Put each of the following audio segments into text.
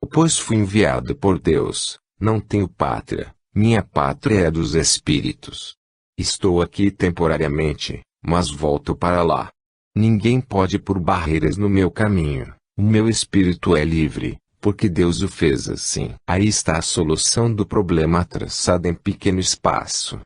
Pois fui enviado por Deus, não tenho pátria, minha pátria é dos espíritos. Estou aqui temporariamente, mas volto para lá. Ninguém pode pôr barreiras no meu caminho, o meu espírito é livre, porque Deus o fez assim. Aí está a solução do problema traçada em pequeno espaço.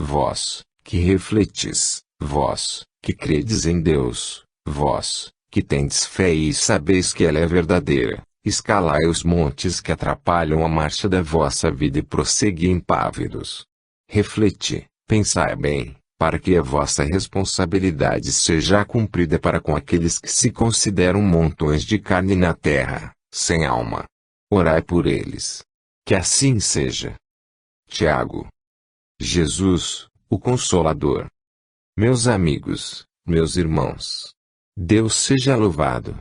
Vós, que refletis, vós, que credes em Deus, vós, que tendes fé e sabeis que ela é verdadeira, escalai os montes que atrapalham a marcha da vossa vida e prossegui impávidos. Refleti, pensai bem, para que a vossa responsabilidade seja cumprida para com aqueles que se consideram montões de carne na terra, sem alma. Orai por eles. Que assim seja. Tiago. Jesus, o Consolador. Meus amigos, meus irmãos. Deus seja louvado.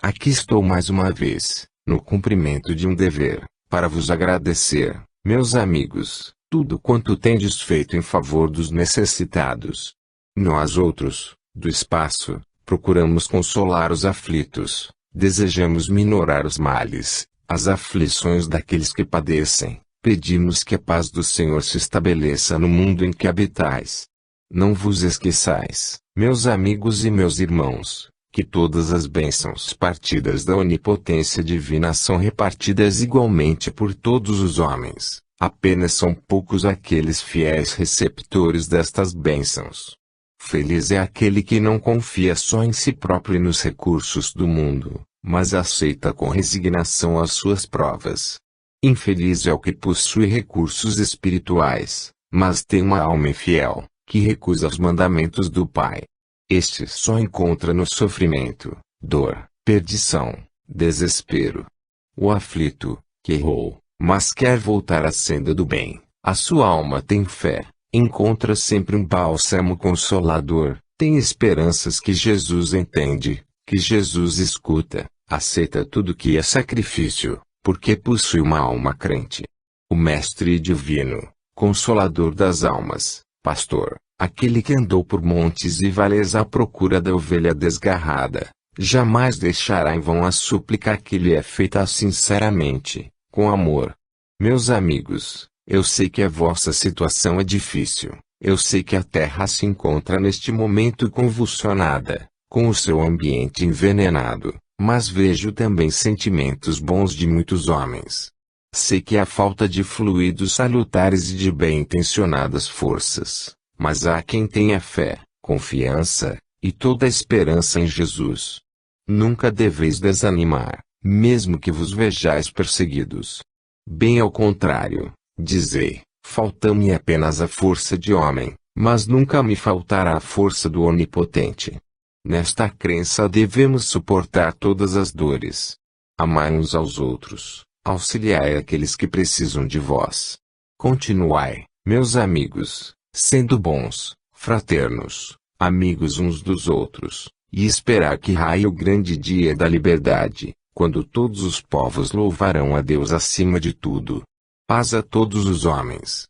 Aqui estou mais uma vez, no cumprimento de um dever, para vos agradecer, meus amigos, tudo quanto tendes feito em favor dos necessitados. Nós outros, do espaço, procuramos consolar os aflitos, desejamos minorar os males, as aflições daqueles que padecem, pedimos que a paz do Senhor se estabeleça no mundo em que habitais. Não vos esqueçais, meus amigos e meus irmãos, que todas as bênçãos partidas da onipotência divina são repartidas igualmente por todos os homens, apenas são poucos aqueles fiéis receptores destas bênçãos. Feliz é aquele que não confia só em si próprio e nos recursos do mundo, mas aceita com resignação as suas provas. Infeliz é o que possui recursos espirituais, mas tem uma alma infiel, que recusa os mandamentos do Pai. Este só encontra no sofrimento, dor, perdição, desespero. O aflito, que errou, mas quer voltar à senda do bem, a sua alma tem fé, encontra sempre um bálsamo consolador, tem esperanças que Jesus entende, que Jesus escuta, aceita tudo que é sacrifício, porque possui uma alma crente. O Mestre Divino, Consolador das almas, Pastor, aquele que andou por montes e vales à procura da ovelha desgarrada, jamais deixará em vão a súplica que lhe é feita sinceramente, com amor. Meus amigos, eu sei que a vossa situação é difícil, eu sei que a terra se encontra neste momento convulsionada, com o seu ambiente envenenado, mas vejo também sentimentos bons de muitos homens. Sei que há falta de fluidos salutares e de bem-intencionadas forças. Mas há quem tenha fé, confiança, e toda a esperança em Jesus. Nunca deveis desanimar, mesmo que vos vejais perseguidos. Bem ao contrário, dizei, falta-me apenas a força de homem, mas nunca me faltará a força do Onipotente. Nesta crença devemos suportar todas as dores. Amai uns aos outros, auxiliai aqueles que precisam de vós. Continuai, meus amigos, sendo bons, fraternos, amigos uns dos outros, e esperar que raie o grande dia da liberdade, quando todos os povos louvarão a Deus acima de tudo. Paz a todos os homens.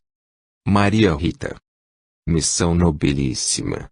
Maria Rita. Missão nobilíssima.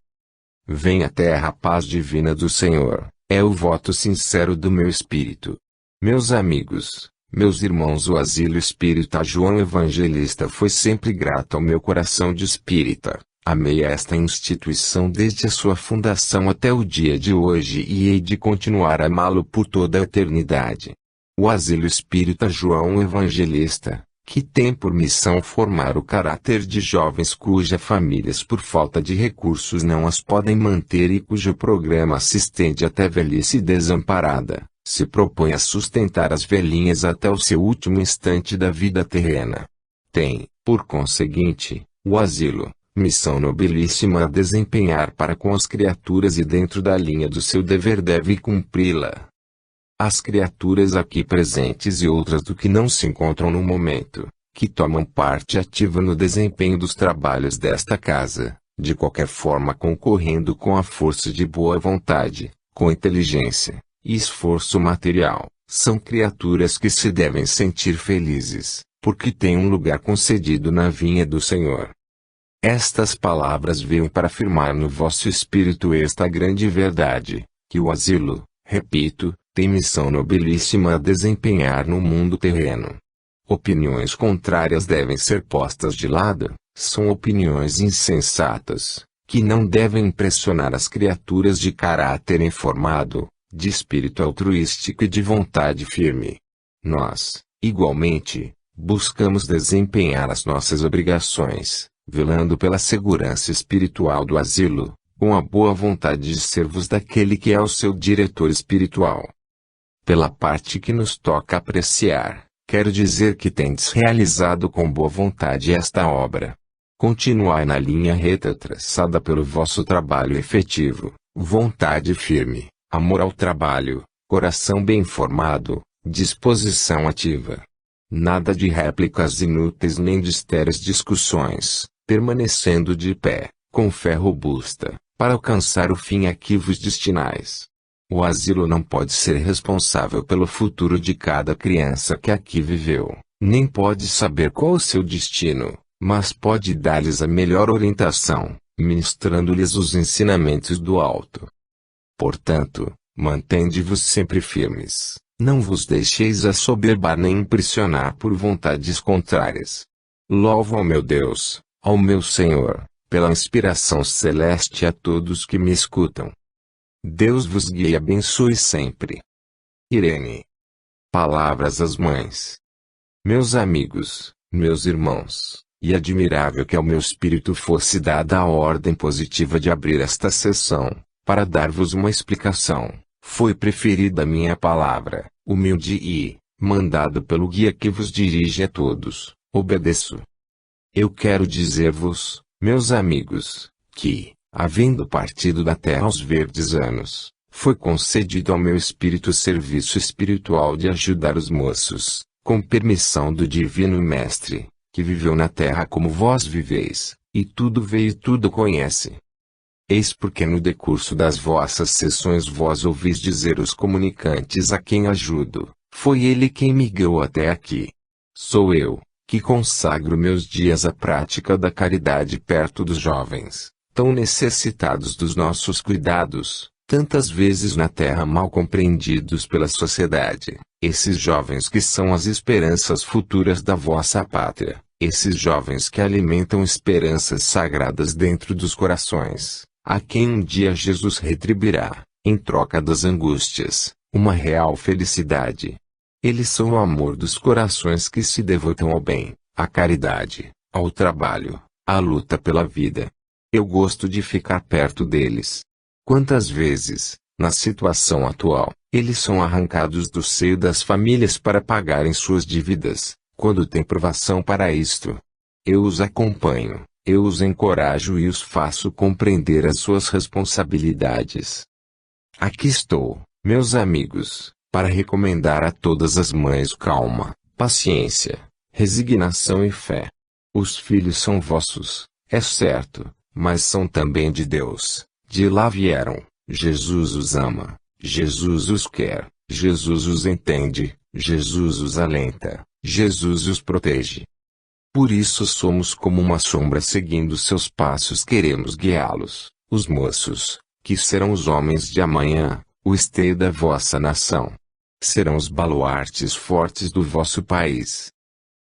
Venha à terra a paz divina do Senhor, é o voto sincero do meu espírito. Meus amigos, meus irmãos, o asilo espírita João Evangelista foi sempre grato ao meu coração de espírita. Amei esta instituição desde a sua fundação até o dia de hoje e hei de continuar a amá-lo por toda a eternidade. O asilo espírita João Evangelista, que tem por missão formar o caráter de jovens cujas famílias por falta de recursos não as podem manter e cujo programa se estende até a velhice desamparada, se propõe a sustentar as velhinhas até o seu último instante da vida terrena. Tem, por conseguinte, o asilo, missão nobilíssima a desempenhar para com as criaturas e dentro da linha do seu dever deve cumpri-la. As criaturas aqui presentes e outras do que não se encontram no momento, que tomam parte ativa no desempenho dos trabalhos desta casa, de qualquer forma concorrendo com a força de boa vontade, com inteligência e esforço material, são criaturas que se devem sentir felizes, porque têm um lugar concedido na vinha do Senhor. Estas palavras veio para afirmar no vosso espírito esta grande verdade, que o asilo, repito, Tem missão nobilíssima a desempenhar no mundo terreno. Opiniões contrárias devem ser postas de lado, são opiniões insensatas, que não devem impressionar as criaturas de caráter informado, de espírito altruístico e de vontade firme. Nós, igualmente, buscamos desempenhar as nossas obrigações, velando pela segurança espiritual do asilo, com a boa vontade de servos daquele que é o seu diretor espiritual. Pela parte que nos toca apreciar, quero dizer que tendes realizado com boa vontade esta obra. Continuai na linha reta traçada pelo vosso trabalho efetivo, vontade firme, amor ao trabalho, coração bem formado, disposição ativa. Nada de réplicas inúteis nem de estéreis discussões, permanecendo de pé, com fé robusta, para alcançar o fim a que vos destinais. O asilo não pode ser responsável pelo futuro de cada criança que aqui viveu, nem pode saber qual o seu destino, mas pode dar-lhes a melhor orientação, ministrando-lhes os ensinamentos do alto. Portanto, mantende-vos sempre firmes, não vos deixeis assoberbar nem impressionar por vontades contrárias. Louvo ao meu Deus, ao meu Senhor, pela inspiração celeste a todos que me escutam. Deus vos guie e abençoe sempre. Irene. Palavras às mães. Meus amigos, meus irmãos, e admirável que ao meu espírito fosse dada a ordem positiva de abrir esta sessão, para dar-vos uma explicação, foi preferida a minha palavra, humilde e, mandado pelo guia que vos dirige a todos, obedeço. Eu quero dizer-vos, meus amigos, que, havendo partido da terra aos verdes anos, foi concedido ao meu espírito o serviço espiritual de ajudar os moços, com permissão do Divino Mestre, que viveu na terra como vós viveis, e tudo vê e tudo conhece. Eis porque no decurso das vossas sessões vós ouvis dizer os comunicantes a quem ajudo, foi ele quem me guiou até aqui. Sou eu, que consagro meus dias à prática da caridade perto dos jovens, tão necessitados dos nossos cuidados, tantas vezes na terra mal compreendidos pela sociedade, esses jovens que são as esperanças futuras da vossa pátria, esses jovens que alimentam esperanças sagradas dentro dos corações, a quem um dia Jesus retribuirá, em troca das angústias, uma real felicidade. Eles são o amor dos corações que se devotam ao bem, à caridade, ao trabalho, à luta pela vida. Eu gosto de ficar perto deles. Quantas vezes, na situação atual, eles são arrancados do seio das famílias para pagarem suas dívidas, quando tem provação para isto. Eu os acompanho, eu os encorajo e os faço compreender as suas responsabilidades. Aqui estou, meus amigos, para recomendar a todas as mães calma, paciência, resignação e fé. Os filhos são vossos, é certo, mas são também de Deus. De lá vieram, Jesus os ama, Jesus os quer, Jesus os entende, Jesus os alenta, Jesus os protege. Por isso somos como uma sombra seguindo seus passos, queremos guiá-los, os moços, que serão os homens de amanhã, o esteio da vossa nação. Serão os baluartes fortes do vosso país.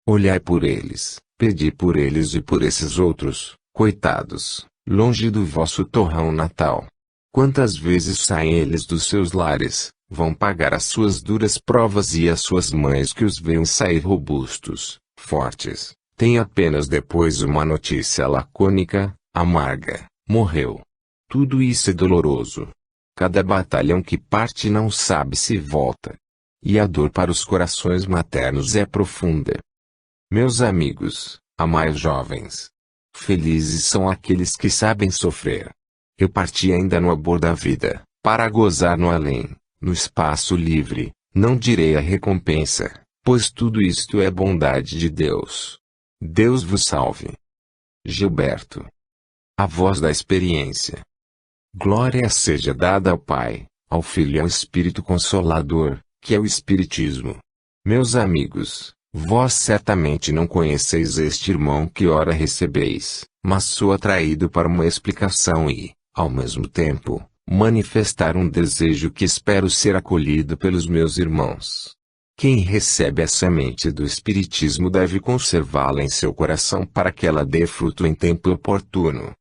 Olhai por eles, pedi por eles e por esses outros, coitados, longe do vosso torrão natal. Quantas vezes saem eles dos seus lares, vão pagar as suas duras provas e as suas mães que os veem sair robustos, fortes, têm apenas depois uma notícia lacônica, amarga, morreu. Tudo isso é doloroso. Cada batalhão que parte não sabe se volta. E a dor para os corações maternos é profunda. Meus amigos, amai os jovens. Felizes são aqueles que sabem sofrer. Eu parti ainda no abor da vida, para gozar no além, no espaço livre, não direi a recompensa, pois tudo isto é bondade de Deus. Deus vos salve. Gilberto. A voz da experiência. Glória seja dada ao Pai, ao Filho e ao Espírito Consolador, que é o Espiritismo. Meus amigos, vós certamente não conheceis este irmão que ora recebeis, mas sou atraído para uma explicação e, ao mesmo tempo, manifestar um desejo que espero ser acolhido pelos meus irmãos. Quem recebe a semente do Espiritismo deve conservá-la em seu coração para que ela dê fruto em tempo oportuno.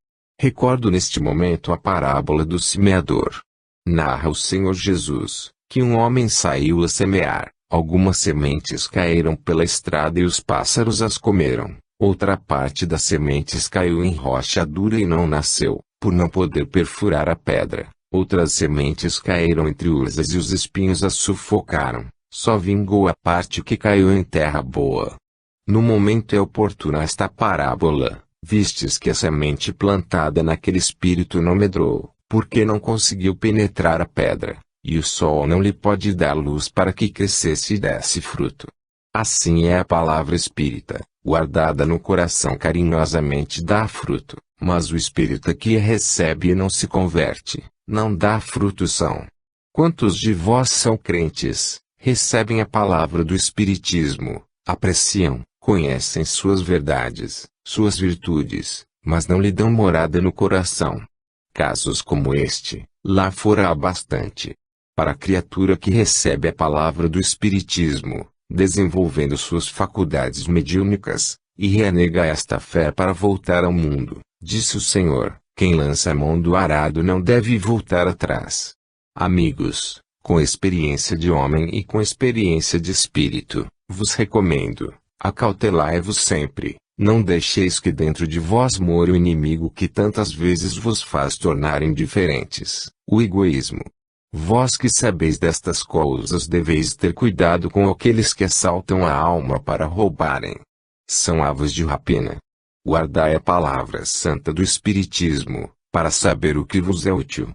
Recordo neste momento a parábola do semeador. Narra o Senhor Jesus, que um homem saiu a semear, algumas sementes caíram pela estrada e os pássaros as comeram, outra parte das sementes caiu em rocha dura e não nasceu, por não poder perfurar a pedra, outras sementes caíram entre urzas e os espinhos as sufocaram. Só vingou a parte que caiu em terra boa. No momento é oportuna esta parábola, vistes que a semente plantada naquele espírito não medrou, porque não conseguiu penetrar a pedra, e o sol não lhe pode dar luz para que crescesse e desse fruto. Assim é a palavra espírita, guardada no coração carinhosamente dá fruto, mas o espírita que a recebe e não se converte, não dá fruto são. Quantos de vós são crentes? Recebem a palavra do Espiritismo, apreciam, conhecem suas verdades, suas virtudes, mas não lhe dão morada no coração. Casos como este, lá fora há bastante. Para a criatura que recebe a palavra do Espiritismo, desenvolvendo suas faculdades mediúnicas, e renega esta fé para voltar ao mundo, disse o Senhor, quem lança a mão do arado não deve voltar atrás. Amigos, com experiência de homem e com experiência de espírito, vos recomendo, acautelai-vos sempre, não deixeis que dentro de vós mora o inimigo que tantas vezes vos faz tornar indiferentes, o egoísmo. Vós que sabeis destas coisas deveis ter cuidado com aqueles que assaltam a alma para roubarem. São aves de rapina. Guardai a palavra santa do Espiritismo, para saber o que vos é útil.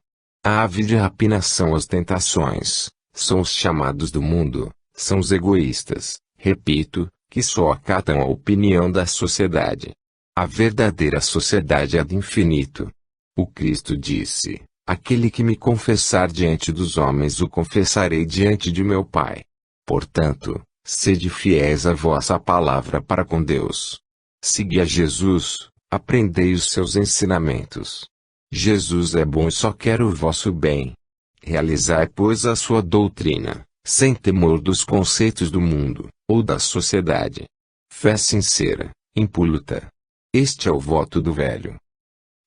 A ave de rapina são as tentações, são os chamados do mundo, são os egoístas, repito, que só acatam a opinião da sociedade. A verdadeira sociedade é do infinito. O Cristo disse, aquele que me confessar diante dos homens o confessarei diante de meu Pai. Portanto, sede fiéis à vossa palavra para com Deus. Segui a Jesus, aprendei os seus ensinamentos. Jesus é bom e só quer o vosso bem. Realizai, pois, a sua doutrina, sem temor dos conceitos do mundo, ou da sociedade. Fé sincera, impoluta. Este é o voto do velho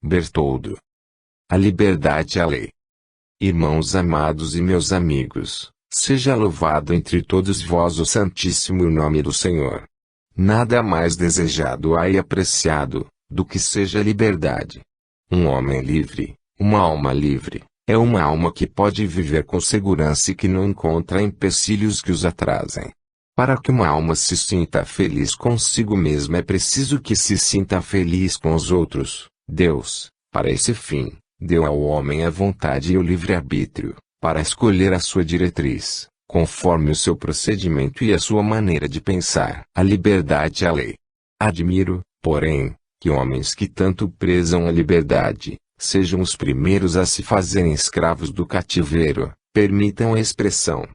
Bertoldo. A liberdade é a lei. Irmãos amados e meus amigos, seja louvado entre todos vós o santíssimo nome do Senhor. Nada mais desejado e apreciado, do que seja a liberdade. Um homem livre, uma alma livre, é uma alma que pode viver com segurança e que não encontra empecilhos que os atrasem. Para que uma alma se sinta feliz consigo mesma é preciso que se sinta feliz com os outros. Deus, para esse fim, deu ao homem a vontade e o livre-arbítrio, para escolher a sua diretriz, conforme o seu procedimento e a sua maneira de pensar. A liberdade é a lei. Admiro, porém, que homens que tanto prezam a liberdade, sejam os primeiros a se fazerem escravos do cativeiro, permitam a expressão.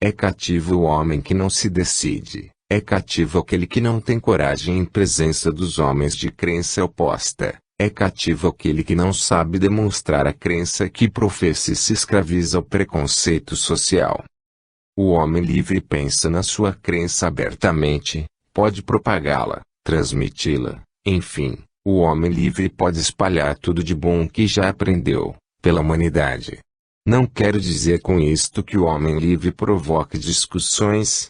É cativo o homem que não se decide, é cativo aquele que não tem coragem em presença dos homens de crença oposta, é cativo aquele que não sabe demonstrar a crença que professa e se escraviza ao preconceito social. O homem livre pensa na sua crença abertamente, pode propagá-la, transmiti-la. Enfim, o homem livre pode espalhar tudo de bom que já aprendeu, pela humanidade. Não quero dizer com isto que o homem livre provoque discussões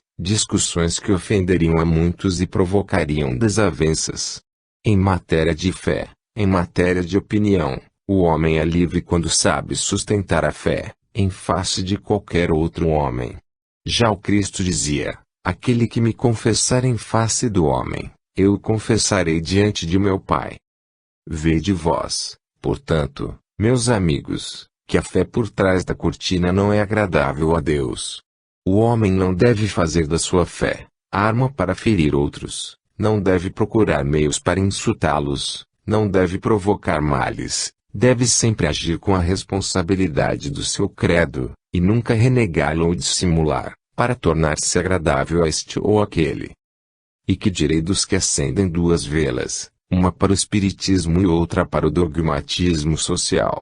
que ofenderiam a muitos e provocariam desavenças. Em matéria de fé, em matéria de opinião, o homem é livre quando sabe sustentar a fé, em face de qualquer outro homem. Já o Cristo dizia, aquele que me confessar em face do homem, eu o confessarei diante de meu Pai. Vede vós, portanto, meus amigos, que a fé por trás da cortina não é agradável a Deus. O homem não deve fazer da sua fé arma para ferir outros, não deve procurar meios para insultá-los, não deve provocar males, deve sempre agir com a responsabilidade do seu credo, e nunca renegá-lo ou dissimular, para tornar-se agradável a este ou aquele. E que direi dos que acendem duas velas, uma para o espiritismo e outra para o dogmatismo social?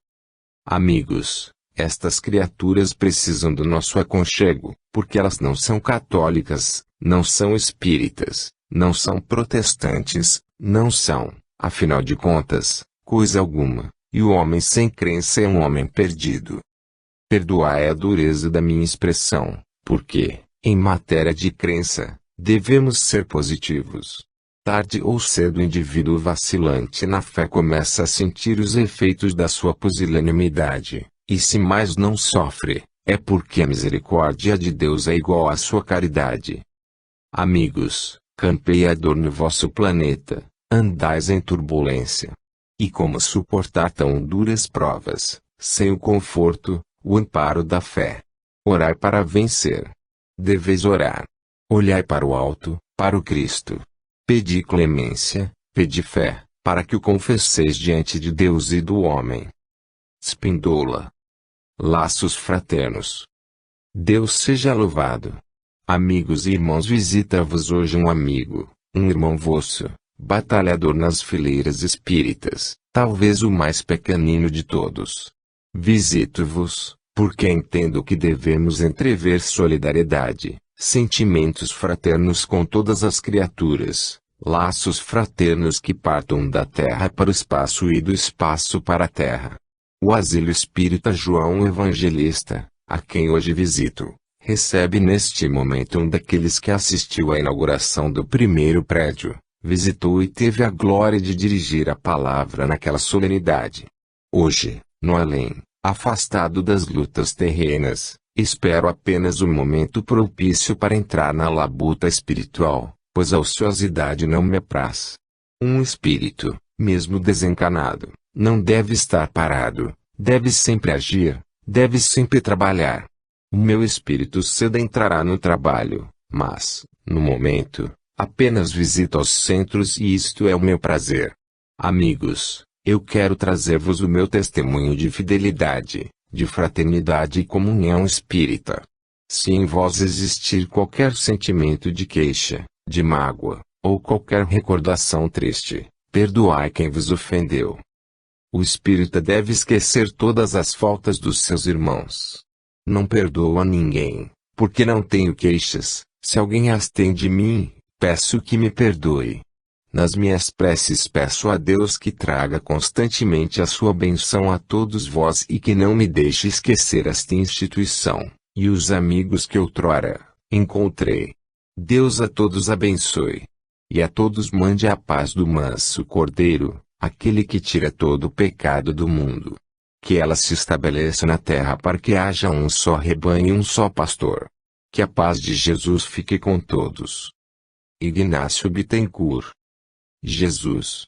Amigos, estas criaturas precisam do nosso aconchego, porque elas não são católicas, não são espíritas, não são protestantes, não são, afinal de contas, coisa alguma, e o homem sem crença é um homem perdido. Perdoai a dureza da minha expressão, porque, em matéria de crença, devemos ser positivos. Tarde ou cedo o indivíduo vacilante na fé começa a sentir os efeitos da sua pusilanimidade, e se mais não sofre, é porque a misericórdia de Deus é igual à sua caridade. Amigos, campeia a dor no vosso planeta, andais em turbulência. E como suportar tão duras provas, sem o conforto, o amparo da fé? Orai para vencer. Deveis orar. Olhai para o alto, para o Cristo. Pedi clemência, pedi fé, para que o confesseis diante de Deus e do homem. Spindola. Laços fraternos. Deus seja louvado. Amigos e irmãos, visita-vos hoje um amigo, um irmão vosso, batalhador nas fileiras espíritas, talvez o mais pequenino de todos. Visito-vos, porque entendo que devemos entrever solidariedade, sentimentos fraternos com todas as criaturas, laços fraternos que partam da terra para o espaço e do espaço para a terra. O asilo espírita João Evangelista, a quem hoje visito, recebe neste momento um daqueles que assistiu à inauguração do primeiro prédio, visitou e teve a glória de dirigir a palavra naquela solenidade. Hoje, no além, afastado das lutas terrenas, espero apenas o momento propício para entrar na labuta espiritual, pois a ociosidade não me apraz. Um espírito, mesmo desencanado, não deve estar parado, deve sempre agir, deve sempre trabalhar. O meu espírito cedo entrará no trabalho, mas, no momento, apenas visito aos centros e isto é o meu prazer. Amigos, eu quero trazer-vos o meu testemunho de fidelidade, de fraternidade e comunhão espírita. Se em vós existir qualquer sentimento de queixa, de mágoa, ou qualquer recordação triste, perdoai quem vos ofendeu. O espírita deve esquecer todas as faltas dos seus irmãos. Não perdoo a ninguém, porque não tenho queixas. Se alguém as tem de mim, peço que me perdoe. Nas minhas preces peço a Deus que traga constantemente a sua bênção a todos vós e que não me deixe esquecer esta instituição, e os amigos que outrora encontrei. Deus a todos abençoe. E a todos mande a paz do manso Cordeiro, aquele que tira todo o pecado do mundo. Que ela se estabeleça na terra para que haja um só rebanho e um só pastor. Que a paz de Jesus fique com todos. Ignácio Bittencourt. Jesus.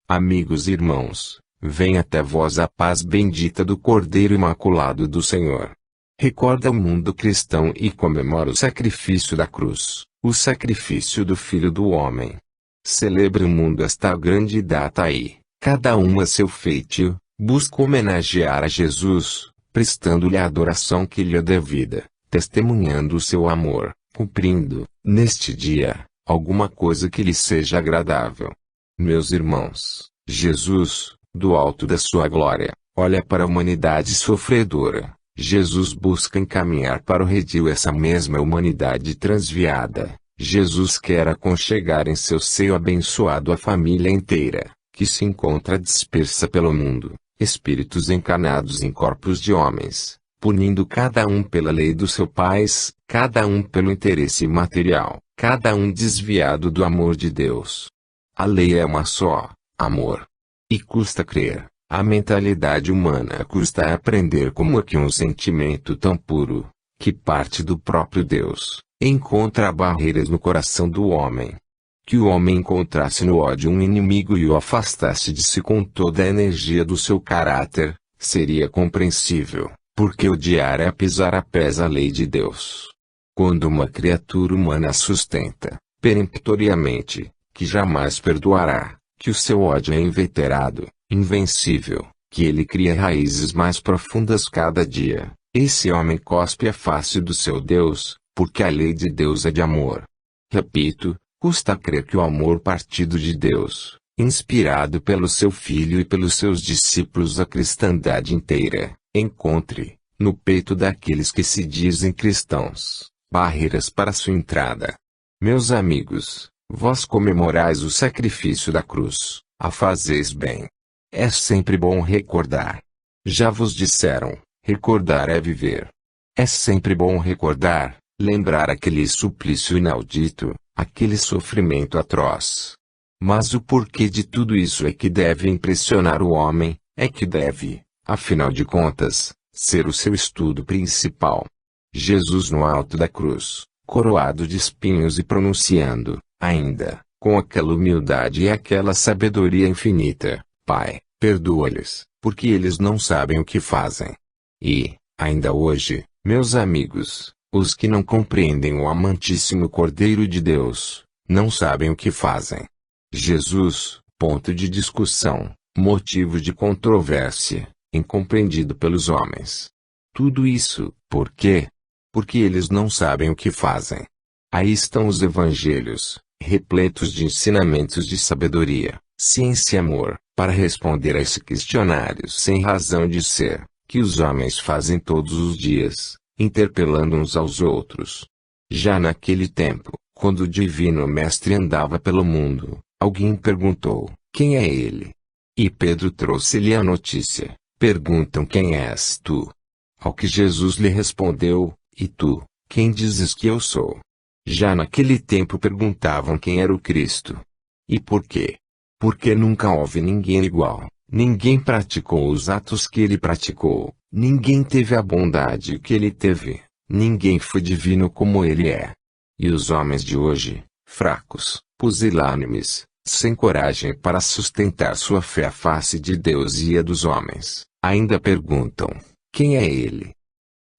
Amigos e irmãos, vem até vós a paz bendita do Cordeiro Imaculado do Senhor. Recorda o mundo cristão e comemora o sacrifício da cruz, o sacrifício do Filho do Homem. Celebre o mundo esta grande data aí, cada um a seu feitio, busca homenagear a Jesus, prestando-lhe a adoração que lhe é devida, testemunhando o seu amor, cumprindo, neste dia, alguma coisa que lhe seja agradável. Meus irmãos, Jesus, do alto da sua glória, olha para a humanidade sofredora. Jesus busca encaminhar para o redil essa mesma humanidade transviada. Jesus quer aconchegar em seu seio abençoado a família inteira, que se encontra dispersa pelo mundo, espíritos encarnados em corpos de homens, punindo cada um pela lei do seu país, cada um pelo interesse material, cada um desviado do amor de Deus. A lei é uma só, amor. E custa crer, a mentalidade humana custa aprender como é que um sentimento tão puro, que parte do próprio Deus, encontra barreiras no coração do homem. Que o homem encontrasse no ódio um inimigo e o afastasse de si com toda a energia do seu caráter, seria compreensível, porque odiar é pisar a pés a lei de Deus. Quando uma criatura humana sustenta, peremptoriamente, que jamais perdoará, que o seu ódio é inveterado, invencível, que ele cria raízes mais profundas cada dia, esse homem cospe a face do seu Deus, porque a lei de Deus é de amor. Repito, custa crer que o amor partido de Deus, inspirado pelo seu Filho e pelos seus discípulos a cristandade inteira, encontre, no peito daqueles que se dizem cristãos, barreiras para sua entrada. Meus amigos, vós comemorais o sacrifício da cruz, a fazeis bem. É sempre bom recordar. Já vos disseram, recordar é viver. É sempre bom recordar, lembrar aquele suplício inaudito, aquele sofrimento atroz. Mas o porquê de tudo isso é que deve impressionar o homem, é que deve, afinal de contas, ser o seu estudo principal. Jesus no alto da cruz, coroado de espinhos e pronunciando, ainda, com aquela humildade e aquela sabedoria infinita, Pai, perdoa-lhes, porque eles não sabem o que fazem. E, ainda hoje, meus amigos, os que não compreendem o amantíssimo Cordeiro de Deus, não sabem o que fazem. Jesus, ponto de discussão, motivo de controvérsia, incompreendido pelos homens. Tudo isso, por quê? Porque eles não sabem o que fazem. Aí estão os evangelhos, repletos de ensinamentos de sabedoria, ciência e amor, para responder a esse questionário sem razão de ser, que os homens fazem todos os dias, interpelando uns aos outros. Já naquele tempo, quando o Divino Mestre andava pelo mundo, alguém perguntou, quem é ele? E Pedro trouxe-lhe a notícia, perguntam quem és tu? Ao que Jesus lhe respondeu, e tu, quem dizes que eu sou? Já naquele tempo perguntavam quem era o Cristo. E por quê? Porque nunca houve ninguém igual, ninguém praticou os atos que ele praticou, ninguém teve a bondade que ele teve, ninguém foi divino como ele é. E os homens de hoje, fracos, pusilânimes, sem coragem para sustentar sua fé à face de Deus e a dos homens, ainda perguntam, quem é ele?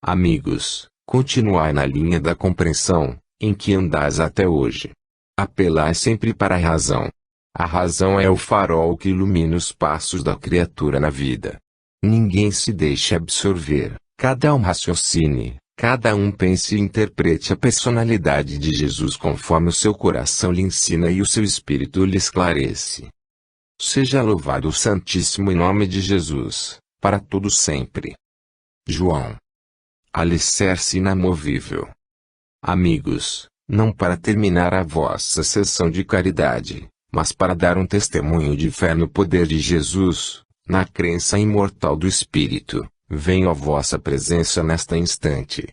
Amigos, continuai na linha da compreensão, em que andais até hoje. Apelai sempre para a razão. A razão é o farol que ilumina os passos da criatura na vida. Ninguém se deixe absorver, cada um raciocine, cada um pense e interprete a personalidade de Jesus conforme o seu coração lhe ensina e o seu espírito lhe esclarece. Seja louvado o Santíssimo em nome de Jesus, para todo sempre. João. Alicerce inamovível. Amigos, não para terminar a vossa sessão de caridade, mas para dar um testemunho de fé no poder de Jesus, na crença imortal do Espírito, venho à vossa presença nesta instante.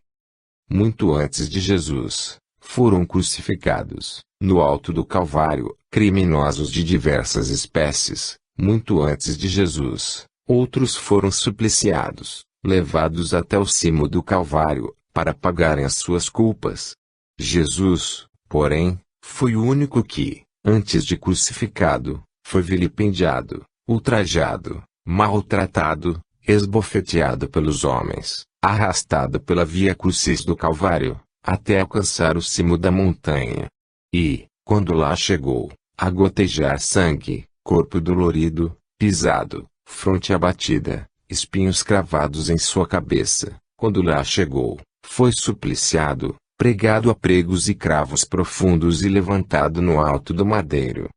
Muito antes de Jesus, foram crucificados, no alto do Calvário, criminosos de diversas espécies. Muito antes de Jesus, outros foram supliciados, levados até o cimo do Calvário, para pagarem as suas culpas. Jesus, porém, foi o único que, antes de crucificado, foi vilipendiado, ultrajado, maltratado, esbofeteado pelos homens, arrastado pela via crucis do Calvário, até alcançar o cimo da montanha. E, quando lá chegou, a gotejar sangue, corpo dolorido, pisado, fronte abatida, espinhos cravados em sua cabeça, quando lá chegou, foi supliciado, pregado a pregos e cravos profundos e levantado no alto do madeiro.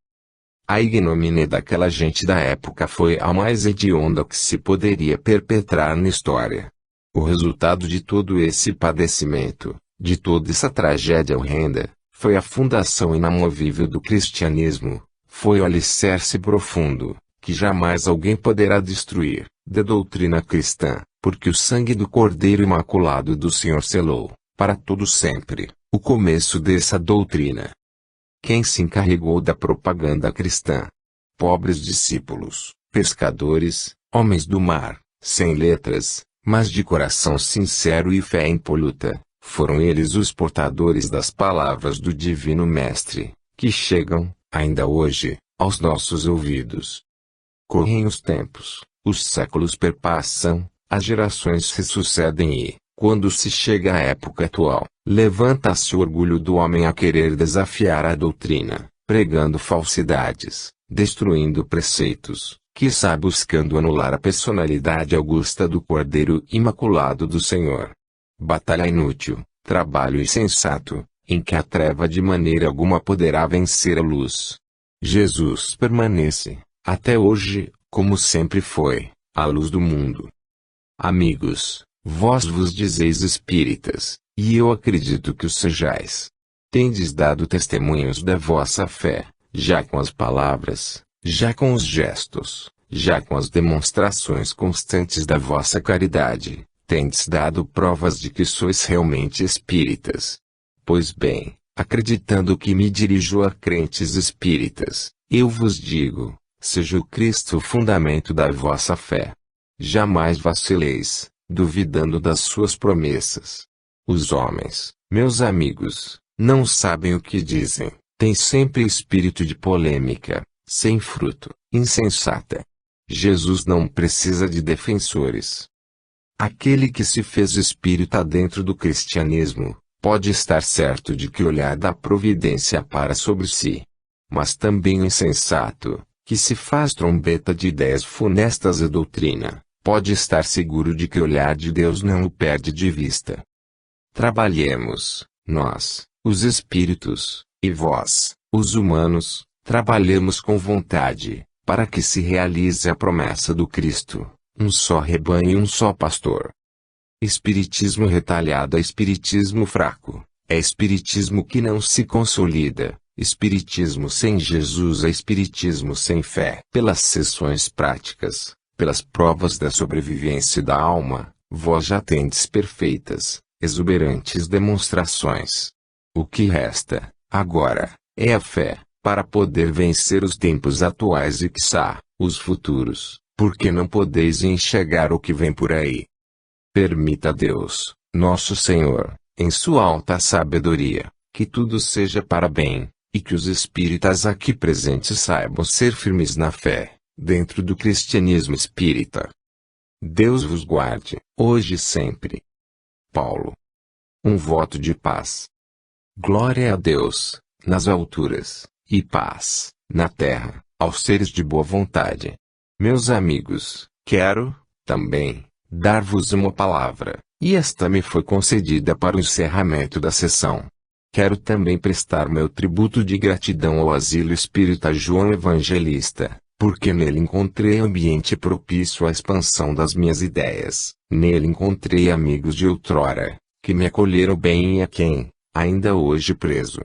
A ignomínia daquela gente da época foi a mais hedionda que se poderia perpetrar na história. O resultado de todo esse padecimento, de toda essa tragédia horrenda, foi a fundação inamovível do cristianismo, foi o alicerce profundo, que jamais alguém poderá destruir, da doutrina cristã, porque o sangue do Cordeiro Imaculado do Senhor selou, para todo sempre, o começo dessa doutrina. Quem se encarregou da propaganda cristã? Pobres discípulos, pescadores, homens do mar, sem letras, mas de coração sincero e fé impoluta, foram eles os portadores das palavras do Divino Mestre, que chegam, ainda hoje, aos nossos ouvidos. Correm os tempos, os séculos perpassam, as gerações se sucedem e, quando se chega à época atual, levanta-se o orgulho do homem a querer desafiar a doutrina, pregando falsidades, destruindo preceitos, quiçá buscando anular a personalidade augusta do Cordeiro Imaculado do Senhor. Batalha inútil, trabalho insensato, em que a treva de maneira alguma poderá vencer a luz. Jesus permanece, até hoje, como sempre foi, a luz do mundo. Amigos, vós vos dizeis espíritas, e eu acredito que o sejais. Tendes dado testemunhos da vossa fé, já com as palavras, já com os gestos, já com as demonstrações constantes da vossa caridade, tendes dado provas de que sois realmente espíritas. Pois bem, acreditando que me dirijo a crentes espíritas, eu vos digo, seja o Cristo o fundamento da vossa fé. Jamais vacileis, duvidando das suas promessas. Os homens, meus amigos, não sabem o que dizem, têm sempre espírito de polêmica, sem fruto, insensata. Jesus não precisa de defensores. Aquele que se fez espírita dentro do cristianismo, pode estar certo de que o olhar da providência para sobre si. Mas também o insensato, que se faz trombeta de ideias funestas e doutrina, pode estar seguro de que o olhar de Deus não o perde de vista. Trabalhemos, nós, os espíritos, e vós, os humanos, trabalhemos com vontade, para que se realize a promessa do Cristo, um só rebanho e um só pastor. Espiritismo retalhado é espiritismo fraco, é espiritismo que não se consolida, espiritismo sem Jesus é espiritismo sem fé. Pelas sessões práticas, pelas provas da sobrevivência da alma, vós já tendes perfeitas, exuberantes demonstrações. O que resta, agora, é a fé, para poder vencer os tempos atuais e quiçá, os futuros, porque não podeis enxergar o que vem por aí. Permita Deus, nosso Senhor, em sua alta sabedoria, que tudo seja para bem, e que os espíritas aqui presentes saibam ser firmes na fé, dentro do cristianismo espírita. Deus vos guarde, hoje e sempre. Paulo. Um voto de paz. Glória a Deus, nas alturas, e paz, na terra, aos seres de boa vontade. Meus amigos, quero, também, dar-vos uma palavra, e esta me foi concedida para o encerramento da sessão. Quero também prestar meu tributo de gratidão ao Asilo Espírita João Evangelista, porque nele encontrei ambiente propício à expansão das minhas ideias, nele encontrei amigos de outrora, que me acolheram bem e a quem, ainda hoje preso.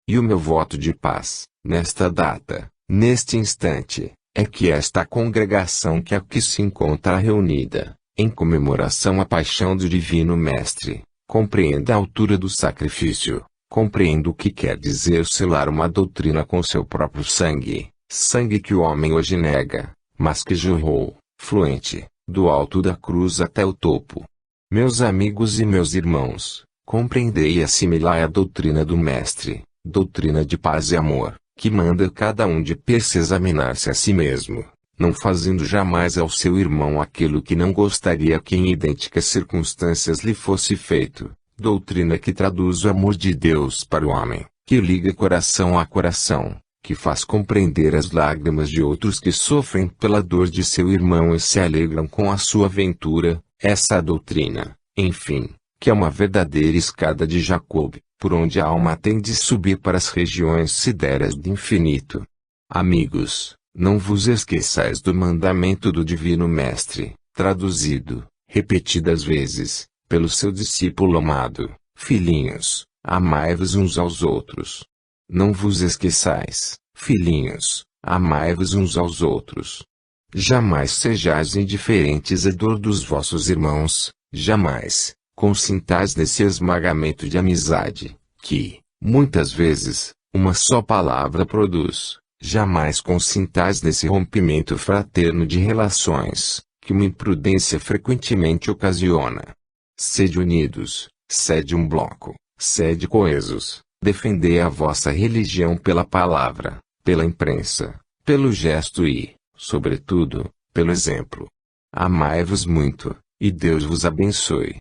E o meu voto de paz, nesta data, neste instante, é que esta congregação que aqui se encontra reunida, em comemoração à paixão do Divino Mestre, compreenda a altura do sacrifício, compreenda o que quer dizer selar uma doutrina com seu próprio sangue, sangue que o homem hoje nega, mas que jorrou, fluente, do alto da cruz até o topo. Meus amigos e meus irmãos, compreendei e assimilai a doutrina do Mestre, doutrina de paz e amor, que manda cada um de per se examinar-se a si mesmo, não fazendo jamais ao seu irmão aquilo que não gostaria que em idênticas circunstâncias lhe fosse feito, doutrina que traduz o amor de Deus para o homem, que liga coração a coração, que faz compreender as lágrimas de outros que sofrem pela dor de seu irmão e se alegram com a sua ventura, essa doutrina, enfim, que é uma verdadeira escada de Jacob, por onde a alma tem de subir para as regiões sidéreas do infinito. Amigos, não vos esqueçais do mandamento do Divino Mestre, traduzido, repetidas vezes, pelo seu discípulo amado: filhinhos, amai-vos uns aos outros. Não vos esqueçais, filhinhos, amai-vos uns aos outros. Jamais sejais indiferentes à dor dos vossos irmãos, jamais consintais nesse esmagamento de amizade, que, muitas vezes, uma só palavra produz. Jamais consintais nesse rompimento fraterno de relações, que uma imprudência frequentemente ocasiona. Sede unidos, sede um bloco, sede coesos, defendei a vossa religião pela palavra, pela imprensa, pelo gesto e, sobretudo, pelo exemplo. Amai-vos muito, e Deus vos abençoe.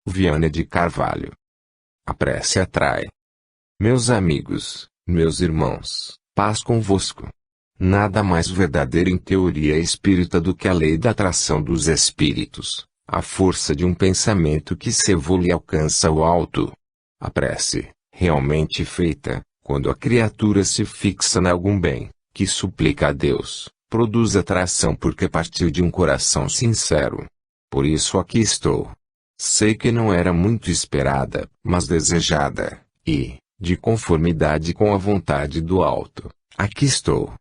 Viana de Carvalho. A prece atrai. Meus amigos, meus irmãos, paz convosco. Nada mais verdadeiro em teoria espírita do que a lei da atração dos espíritos, a força de um pensamento que se evolui e alcança o alto. A prece, realmente feita, quando a criatura se fixa em algum bem, que suplica a Deus, produz atração porque partiu de um coração sincero. Por isso aqui estou. Sei que não era muito esperada, mas desejada, e, de conformidade com a vontade do Alto, aqui estou.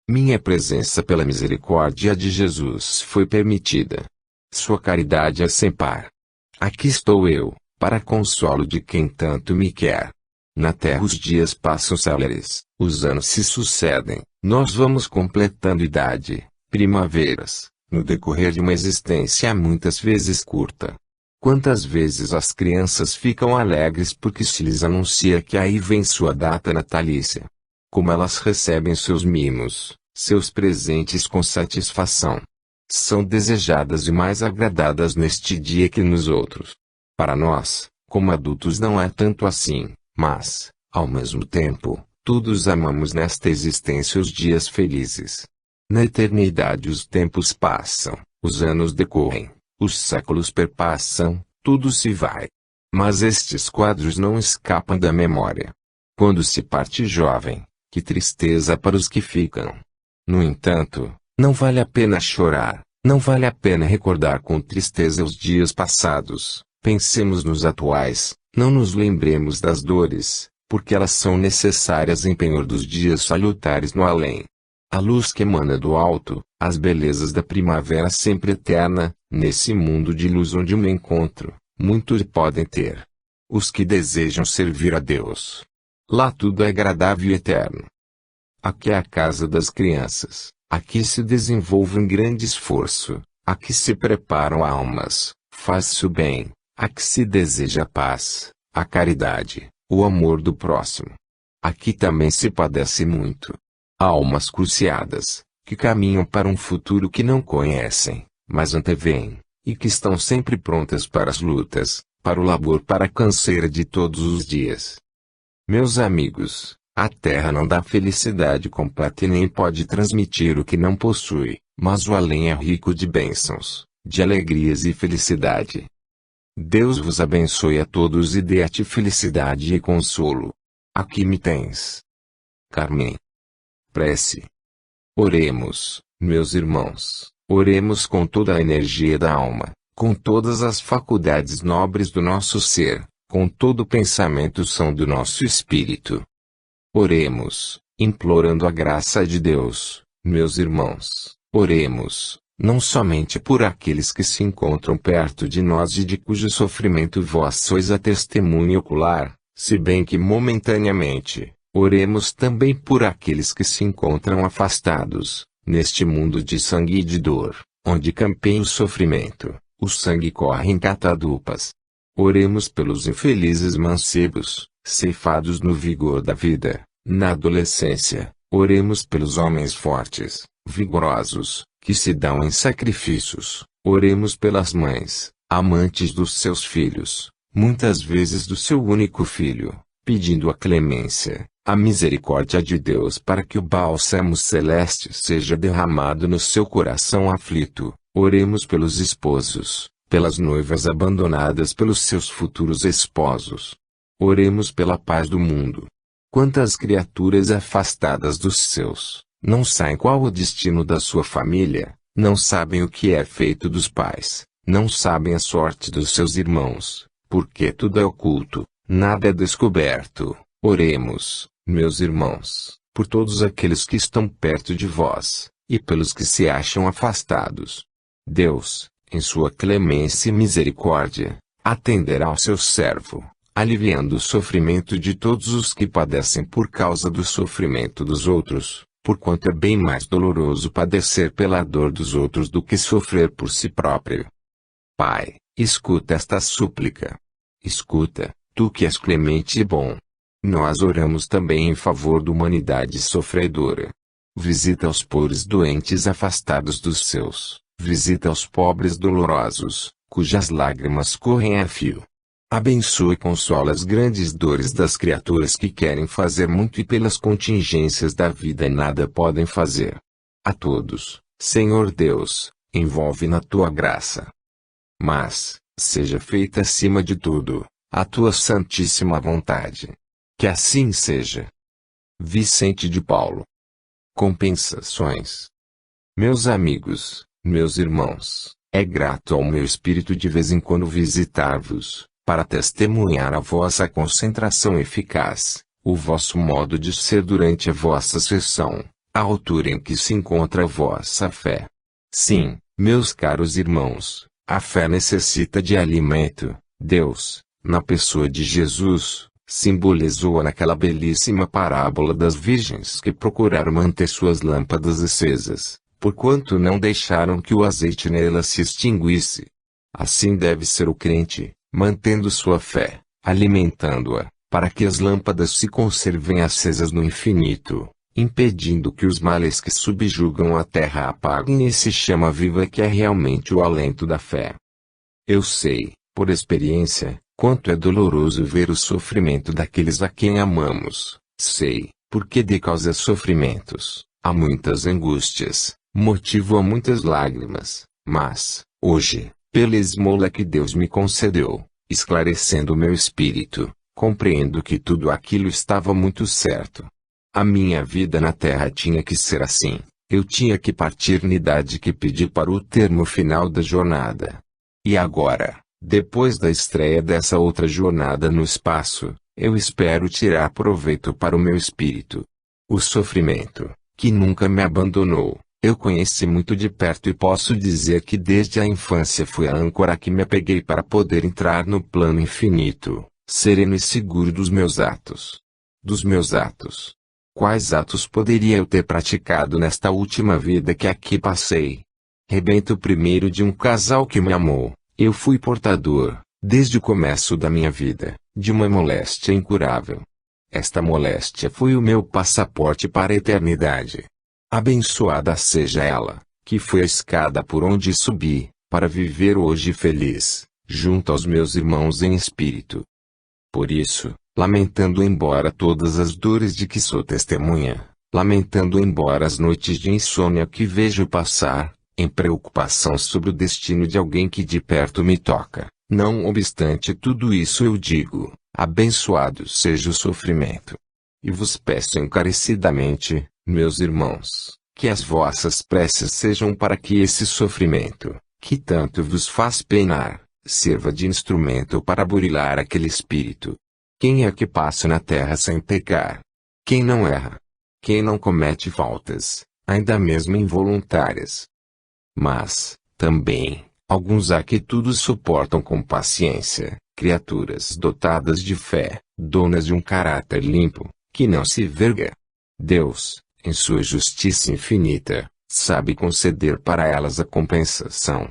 Minha presença pela misericórdia de Jesus foi permitida. Sua caridade é sem par. Aqui estou eu, para consolo de quem tanto me quer. Na terra os dias passam céleres, os anos se sucedem, nós vamos completando idade, primaveras, no decorrer de uma existência muitas vezes curta. Quantas vezes as crianças ficam alegres porque se lhes anuncia que aí vem sua data natalícia. Como elas recebem seus mimos, seus presentes com satisfação. São desejadas e mais agradadas neste dia que nos outros. Para nós, como adultos não é tanto assim, mas, ao mesmo tempo, todos amamos nesta existência os dias felizes. Na eternidade os tempos passam, os anos decorrem, os séculos perpassam, tudo se vai. Mas estes quadros não escapam da memória. Quando se parte jovem, que tristeza para os que ficam. No entanto, não vale a pena chorar, não vale a pena recordar com tristeza os dias passados, pensemos nos atuais, não nos lembremos das dores, porque elas são necessárias em penhor dos dias salutares no além. A luz que emana do alto, as belezas da primavera sempre eterna, nesse mundo de luz onde me encontro, muitos podem ter. Os que desejam servir a Deus. Lá tudo é agradável e eterno. Aqui é a casa das crianças, aqui se desenvolve um grande esforço, aqui se preparam almas, faz-se o bem, aqui se deseja a paz, a caridade, o amor do próximo. Aqui também se padece muito. Almas cruciadas, que caminham para um futuro que não conhecem, mas anteveem, e que estão sempre prontas para as lutas, para o labor, para a canseira de todos os dias. Meus amigos, a terra não dá felicidade completa e nem pode transmitir o que não possui, mas o além é rico de bênçãos, de alegrias e felicidade. Deus vos abençoe a todos e dê a ti felicidade e consolo. Aqui me tens. Carmen. Prece. Oremos, meus irmãos, oremos com toda a energia da alma, com todas as faculdades nobres do nosso ser, com todo o pensamento são do nosso espírito. Oremos, implorando a graça de Deus, meus irmãos, oremos, não somente por aqueles que se encontram perto de nós e de cujo sofrimento vós sois a testemunha ocular, se bem que momentaneamente, oremos também por aqueles que se encontram afastados, neste mundo de sangue e de dor, onde campeia o sofrimento, o sangue corre em catadupas. Oremos pelos infelizes mancebos, ceifados no vigor da vida, na adolescência, oremos pelos homens fortes, vigorosos, que se dão em sacrifícios, oremos pelas mães, amantes dos seus filhos, muitas vezes do seu único filho, pedindo a clemência, a misericórdia de Deus para que o bálsamo celeste seja derramado no seu coração aflito. Oremos pelos esposos, pelas noivas abandonadas pelos seus futuros esposos. Oremos pela paz do mundo. Quantas criaturas afastadas dos seus, não sabem qual o destino da sua família, não sabem o que é feito dos pais, não sabem a sorte dos seus irmãos, porque tudo é oculto, nada é descoberto. Oremos, meus irmãos, por todos aqueles que estão perto de vós, e pelos que se acham afastados. Deus, em sua clemência e misericórdia, atenderá ao seu servo, aliviando o sofrimento de todos os que padecem por causa do sofrimento dos outros, porquanto é bem mais doloroso padecer pela dor dos outros do que sofrer por si próprio. Pai, escuta esta súplica. Escuta, tu que és clemente e bom. Nós oramos também em favor da humanidade sofredora. Visita os pobres doentes afastados dos seus. Visita os pobres dolorosos, cujas lágrimas correm a fio. Abençoa e consola as grandes dores das criaturas que querem fazer muito e pelas contingências da vida nada podem fazer. A todos, Senhor Deus, envolve na tua graça. Mas, seja feita acima de tudo, a tua santíssima vontade. Que assim seja. Vicente de Paulo. Compensações. Meus amigos, meus irmãos, é grato ao meu espírito de vez em quando visitar-vos, para testemunhar a vossa concentração eficaz, o vosso modo de ser durante a vossa sessão, a altura em que se encontra a vossa fé. Sim, meus caros irmãos, a fé necessita de alimento. Deus, na pessoa de Jesus, simbolizou-a naquela belíssima parábola das virgens que procuraram manter suas lâmpadas acesas, porquanto não deixaram que o azeite nelas se extinguisse. Assim deve ser o crente, mantendo sua fé, alimentando-a, para que as lâmpadas se conservem acesas no infinito, impedindo que os males que subjugam a terra apaguem esse chama viva que é realmente o alento da fé. Eu sei, por experiência, quanto é doloroso ver o sofrimento daqueles a quem amamos. Sei, porque de causa sofrimentos, há muitas angústias, motivo a muitas lágrimas, mas, hoje, pela esmola que Deus me concedeu, esclarecendo o meu espírito, compreendo que tudo aquilo estava muito certo. A minha vida na terra tinha que ser assim, eu tinha que partir na idade que pedi para o termo final da jornada. E agora, depois da estreia dessa outra jornada no espaço, eu espero tirar proveito para o meu espírito. O sofrimento, que nunca me abandonou, eu conheci muito de perto e posso dizer que desde a infância foi a âncora que me apeguei para poder entrar no plano infinito, sereno e seguro dos meus atos. Dos meus atos. Quais atos poderia eu ter praticado nesta última vida que aqui passei? Rebento primeiro de um casal que me amou, eu fui portador, desde o começo da minha vida, de uma moléstia incurável. Esta moléstia foi o meu passaporte para a eternidade. Abençoada seja ela, que foi a escada por onde subi, para viver hoje feliz, junto aos meus irmãos em espírito. Por isso, lamentando embora todas as dores de que sou testemunha, lamentando embora as noites de insônia que vejo passar, em preocupação sobre o destino de alguém que de perto me toca, não obstante tudo isso eu digo, abençoado seja o sofrimento. E vos peço encarecidamente, meus irmãos, que as vossas preces sejam para que esse sofrimento, que tanto vos faz penar, sirva de instrumento para burilar aquele espírito. Quem é que passa na terra sem pecar? Quem não erra? Quem não comete faltas, ainda mesmo involuntárias? Mas, também, alguns há que tudo suportam com paciência, criaturas dotadas de fé, donas de um caráter limpo, que não se verga. Deus, em sua justiça infinita, sabe conceder para elas a compensação.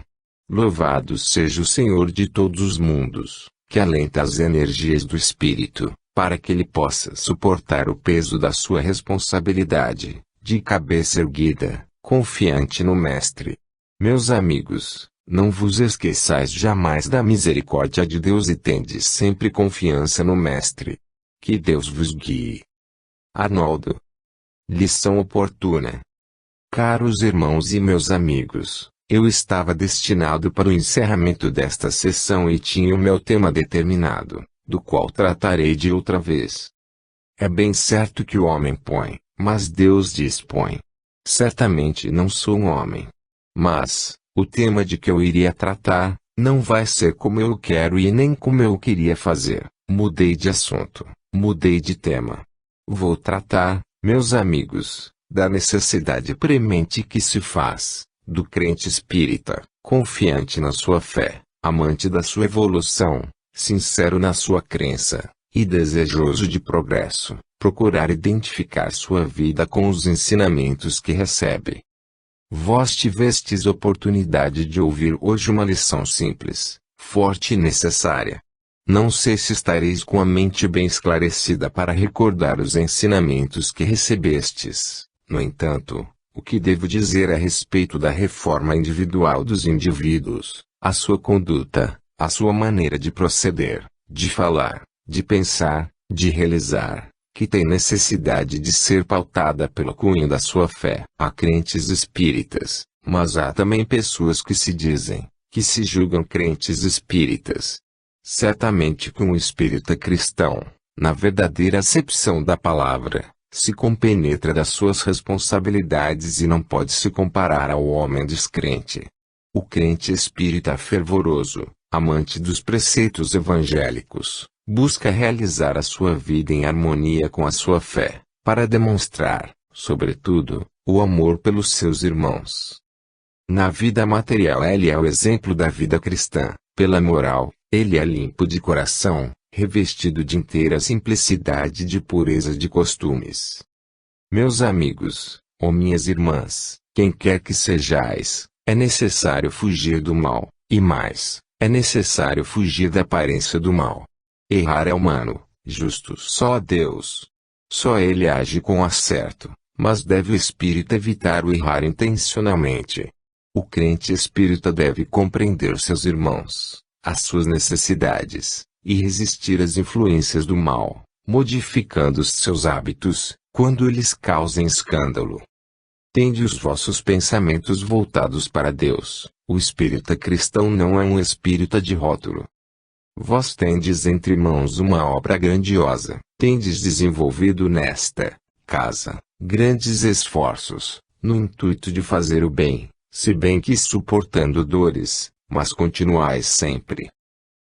Louvado seja o Senhor de todos os mundos, que alenta as energias do Espírito, para que ele possa suportar o peso da sua responsabilidade, de cabeça erguida, confiante no Mestre. Meus amigos, não vos esqueçais jamais da misericórdia de Deus e tendes sempre confiança no Mestre. Que Deus vos guie. Arnoldo. Lição oportuna. Caros irmãos e meus amigos, eu estava destinado para o encerramento desta sessão e tinha o meu tema determinado, do qual tratarei de outra vez. É bem certo que o homem põe, mas Deus dispõe. Certamente não sou um homem. Mas, o tema de que eu iria tratar, não vai ser como eu quero e nem como eu queria fazer. Mudei de assunto, mudei de tema. Vou tratar, meus amigos, da necessidade premente que se faz, do crente espírita, confiante na sua fé, amante da sua evolução, sincero na sua crença, e desejoso de progresso, procurar identificar sua vida com os ensinamentos que recebe. Vós tivestes oportunidade de ouvir hoje uma lição simples, forte e necessária. Não sei se estareis com a mente bem esclarecida para recordar os ensinamentos que recebestes. No entanto, o que devo dizer a respeito da reforma individual dos indivíduos, a sua conduta, a sua maneira de proceder, de falar, de pensar, de realizar, que tem necessidade de ser pautada pelo cunho da sua fé. Há crentes espíritas, mas há também pessoas que se dizem, que se julgam crentes espíritas. Certamente que um espírita cristão, na verdadeira acepção da palavra, se compenetra das suas responsabilidades e não pode se comparar ao homem descrente. O crente espírita fervoroso, amante dos preceitos evangélicos, busca realizar a sua vida em harmonia com a sua fé, para demonstrar, sobretudo, o amor pelos seus irmãos. Na vida material ele é o exemplo da vida cristã, pela moral, ele é limpo de coração, revestido de inteira simplicidade e de pureza de costumes. Meus amigos, ou minhas irmãs, quem quer que sejais, é necessário fugir do mal, e mais, é necessário fugir da aparência do mal. Errar é humano, justo só Deus. Só Ele age com acerto, mas deve o espírita evitar o errar intencionalmente. O crente espírita deve compreender seus irmãos, as suas necessidades, e resistir às influências do mal, modificando os seus hábitos, quando eles causem escândalo. Tende os vossos pensamentos voltados para Deus. O espírita cristão não é um espírita de rótulo. Vós tendes entre mãos uma obra grandiosa, tendes desenvolvido nesta casa grandes esforços, no intuito de fazer o bem, se bem que suportando dores, mas continuais sempre.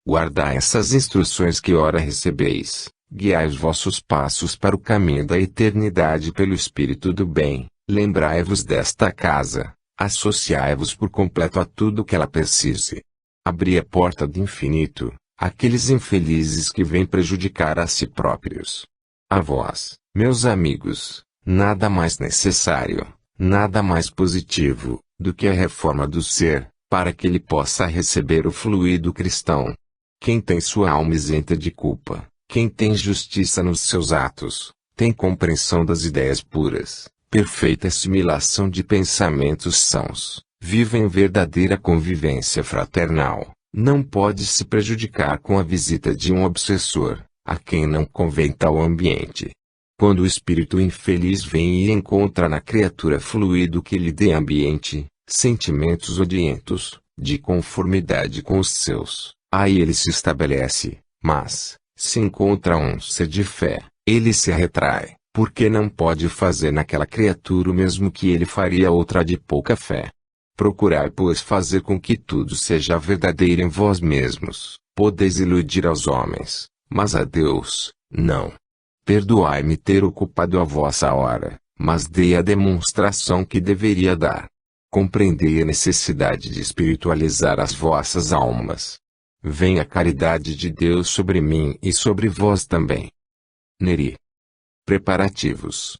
Guardai essas instruções que ora recebeis, guiai os vossos passos para o caminho da eternidade pelo Espírito do bem, lembrai-vos desta casa, associai-vos por completo a tudo que ela precise. Abri a porta do infinito, àqueles infelizes que vêm prejudicar a si próprios. A vós, meus amigos, nada mais necessário, nada mais positivo, do que a reforma do ser, para que ele possa receber o fluido cristão. Quem tem sua alma isenta de culpa, quem tem justiça nos seus atos, tem compreensão das ideias puras, perfeita assimilação de pensamentos sãos, vive em verdadeira convivência fraternal, não pode se prejudicar com a visita de um obsessor, a quem não convém tal ambiente. Quando o espírito infeliz vem e encontra na criatura fluido que lhe dê ambiente, sentimentos odientos, de conformidade com os seus, aí ele se estabelece, mas, se encontra um ser de fé, ele se retrai, porque não pode fazer naquela criatura o mesmo que ele faria a outra de pouca fé. Procurai, pois, fazer com que tudo seja verdadeiro em vós mesmos. Podeis iludir aos homens, mas a Deus, não. Perdoai-me ter ocupado a vossa hora, mas dei a demonstração que deveria dar. Compreendei a necessidade de espiritualizar as vossas almas. Venha a caridade de Deus sobre mim e sobre vós também. Neri. Preparativos.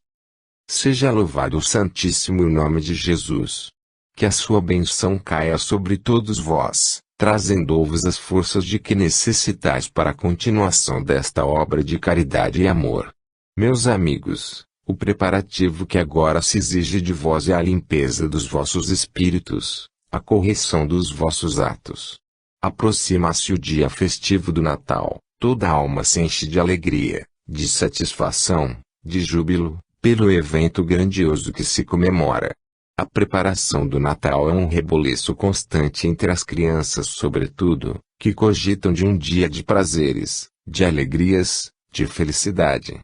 Seja louvado o Santíssimo nome de Jesus. Que a sua bênção caia sobre todos vós, trazendo-vos as forças de que necessitais para a continuação desta obra de caridade e amor. Meus amigos, o preparativo que agora se exige de vós é a limpeza dos vossos espíritos, a correção dos vossos atos. Aproxima-se o dia festivo do Natal, toda a alma se enche de alegria, de satisfação, de júbilo, pelo evento grandioso que se comemora. A preparação do Natal é um reboliço constante entre as crianças, sobretudo, que cogitam de um dia de prazeres, de alegrias, de felicidade.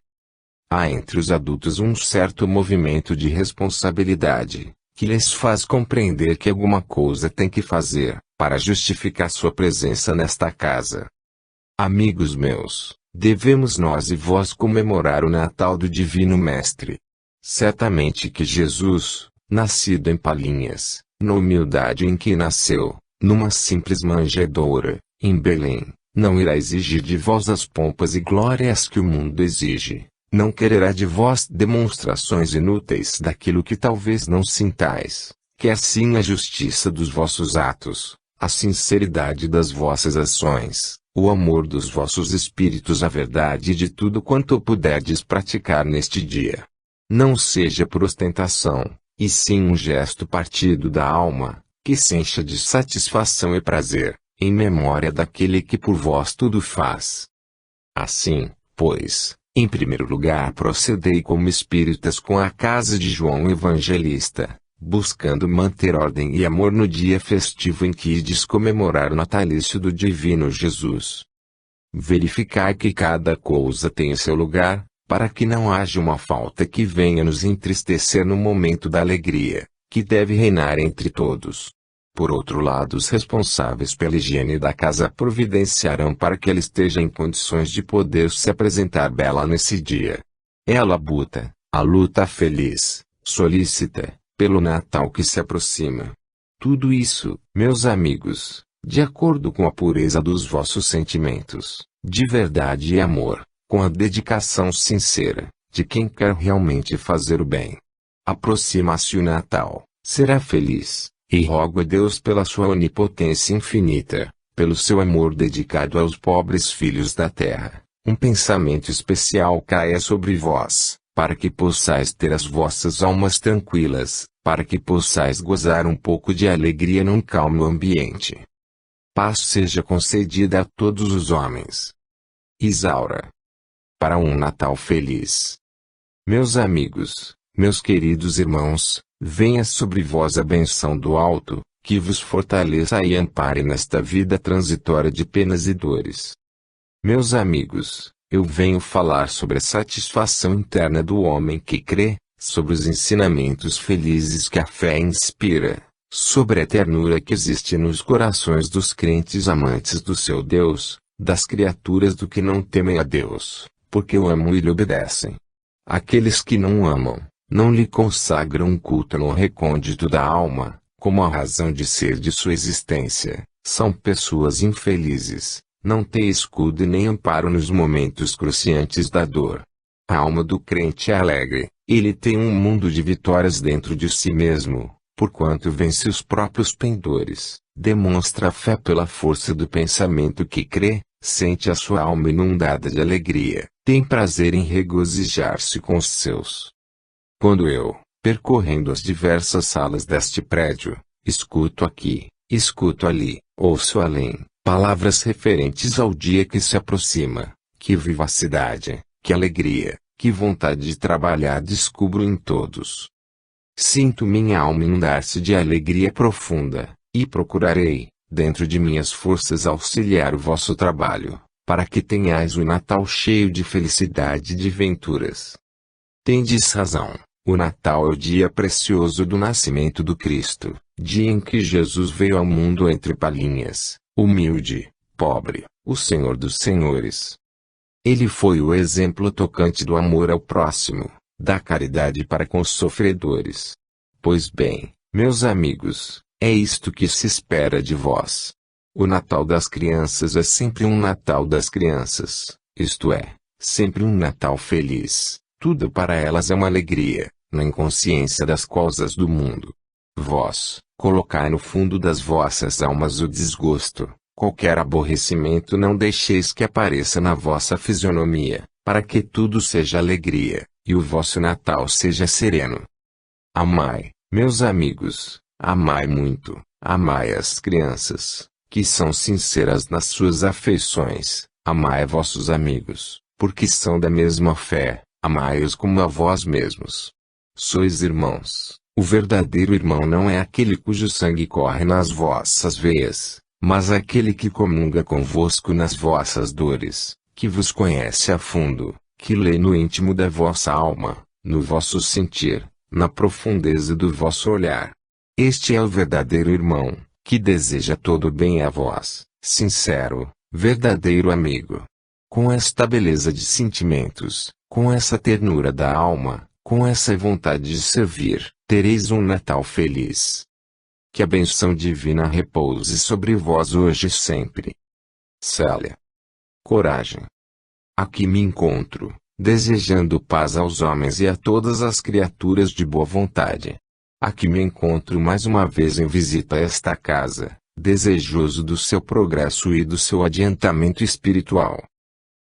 Há entre os adultos um certo movimento de responsabilidade, que lhes faz compreender que alguma coisa tem que fazer, para justificar sua presença nesta casa. Amigos meus, devemos nós e vós comemorar o Natal do Divino Mestre. Certamente que Jesus, nascido em Palinhas, na humildade em que nasceu, numa simples manjedoura, em Belém, não irá exigir de vós as pompas e glórias que o mundo exige, não quererá de vós demonstrações inúteis daquilo que talvez não sintais, que assim a justiça dos vossos atos, a sinceridade das vossas ações, o amor dos vossos espíritos, a verdade de tudo quanto puderdes praticar neste dia. Não seja por ostentação, e sim um gesto partido da alma, que se encha de satisfação e prazer, em memória daquele que por vós tudo faz. Assim, pois, em primeiro lugar procedei como espíritas com a casa de João Evangelista, buscando manter ordem e amor no dia festivo em que ides comemorar o natalício do Divino Jesus. Verificai que cada coisa tem seu lugar, para que não haja uma falta que venha nos entristecer no momento da alegria, que deve reinar entre todos. Por outro lado, os responsáveis pela higiene da casa providenciarão para que ela esteja em condições de poder se apresentar bela nesse dia. Ela luta, a luta feliz, solícita, pelo Natal que se aproxima. Tudo isso, meus amigos, de acordo com a pureza dos vossos sentimentos, de verdade e amor, com a dedicação sincera, de quem quer realmente fazer o bem. Aproxima-se o Natal, será feliz, e rogo a Deus pela sua onipotência infinita, pelo seu amor dedicado aos pobres filhos da terra, um pensamento especial caia sobre vós, para que possais ter as vossas almas tranquilas, para que possais gozar um pouco de alegria num calmo ambiente. Paz seja concedida a todos os homens. Isaura. Para um Natal feliz. Meus amigos, meus queridos irmãos, venha sobre vós a benção do alto, que vos fortaleça e ampare nesta vida transitória de penas e dores. Meus amigos, eu venho falar sobre a satisfação interna do homem que crê, sobre os ensinamentos felizes que a fé inspira, sobre a ternura que existe nos corações dos crentes amantes do seu Deus, das criaturas do que não temem a Deus, porque o amam e lhe obedecem. Aqueles que não amam, não lhe consagram um culto no recôndito da alma, como a razão de ser de sua existência, são pessoas infelizes, não têm escudo e nem amparo nos momentos cruciantes da dor. A alma do crente é alegre, ele tem um mundo de vitórias dentro de si mesmo, porquanto vence os próprios pendores, demonstra a fé pela força do pensamento que crê, sente a sua alma inundada de alegria, tem prazer em regozijar-se com os seus. Quando eu, percorrendo as diversas salas deste prédio, escuto aqui, escuto ali, ouço além, palavras referentes ao dia que se aproxima, que vivacidade, que alegria, que vontade de trabalhar descubro em todos. Sinto minha alma inundar-se de alegria profunda, e procurarei, dentro de minhas forças auxiliar o vosso trabalho, para que tenhais o Natal cheio de felicidade e de venturas. Tendes razão, o Natal é o dia precioso do nascimento do Cristo, dia em que Jesus veio ao mundo entre palhinhas, humilde, pobre, o Senhor dos Senhores. Ele foi o exemplo tocante do amor ao próximo, da caridade para com os sofredores. Pois bem, meus amigos, é isto que se espera de vós. O Natal das crianças é sempre um Natal das crianças, isto é, sempre um Natal feliz. Tudo para elas é uma alegria, na inconsciência das causas do mundo. Vós, colocai no fundo das vossas almas o desgosto, qualquer aborrecimento não deixeis que apareça na vossa fisionomia, para que tudo seja alegria, e o vosso Natal seja sereno. Amai, meus amigos, amai muito, amai as crianças, que são sinceras nas suas afeições, amai vossos amigos, porque são da mesma fé, amai-os como a vós mesmos. Sois irmãos, o verdadeiro irmão não é aquele cujo sangue corre nas vossas veias, mas aquele que comunga convosco nas vossas dores, que vos conhece a fundo, que lê no íntimo da vossa alma, no vosso sentir, na profundeza do vosso olhar. Este é o verdadeiro irmão, que deseja todo o bem a vós, sincero, verdadeiro amigo. Com esta beleza de sentimentos, com essa ternura da alma, com essa vontade de servir, tereis um Natal feliz. Que a benção divina repouse sobre vós hoje e sempre. Célia. Coragem. Aqui me encontro, desejando paz aos homens e a todas as criaturas de boa vontade. Aqui me encontro mais uma vez em visita a esta casa, desejoso do seu progresso e do seu adiantamento espiritual.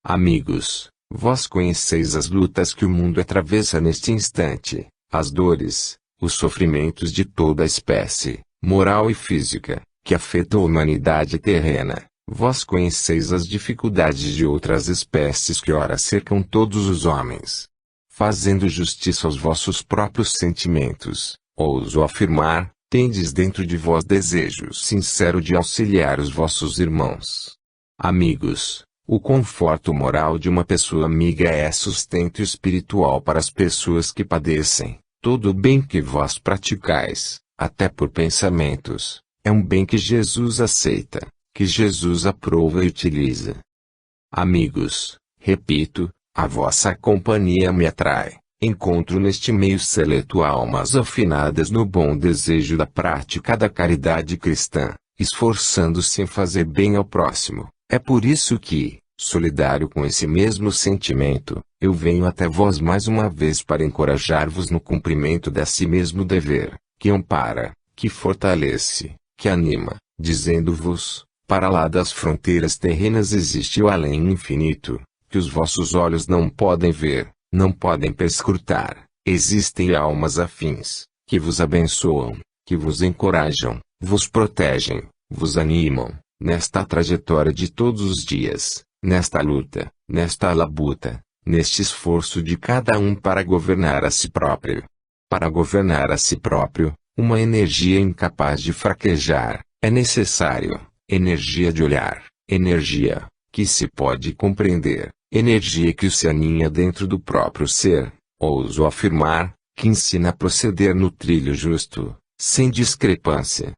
Amigos, vós conheceis as lutas que o mundo atravessa neste instante, as dores, os sofrimentos de toda a espécie, moral e física, que afetam a humanidade terrena. Vós conheceis as dificuldades de outras espécies que ora cercam todos os homens. Fazendo justiça aos vossos próprios sentimentos, ouso afirmar, tendes dentro de vós desejo sincero de auxiliar os vossos irmãos. Amigos, O conforto moral de uma pessoa amiga é sustento espiritual para as pessoas que padecem. Todo o bem que vós praticais, até por pensamentos, é um bem que Jesus aceita, que Jesus aprova e utiliza. Amigos, repito, a vossa companhia me atrai. Encontro neste meio seleto almas afinadas no bom desejo da prática da caridade cristã, esforçando-se em fazer bem ao próximo. É por isso que, solidário com esse mesmo sentimento, eu venho até vós mais uma vez para encorajar-vos no cumprimento desse mesmo dever, que ampara, que fortalece, que anima, dizendo-vos, para lá das fronteiras terrenas existe o além infinito, que os vossos olhos não podem ver, não podem perscrutar. Existem almas afins, que vos abençoam, que vos encorajam, vos protegem, vos animam, nesta trajetória de todos os dias, nesta luta, nesta labuta, neste esforço de cada um para governar a si próprio. Para governar a si próprio, uma energia incapaz de fraquejar, é necessário, energia de olhar, energia, que se pode compreender, energia que se aninha dentro do próprio ser, ouso afirmar, que ensina a proceder no trilho justo, sem discrepância.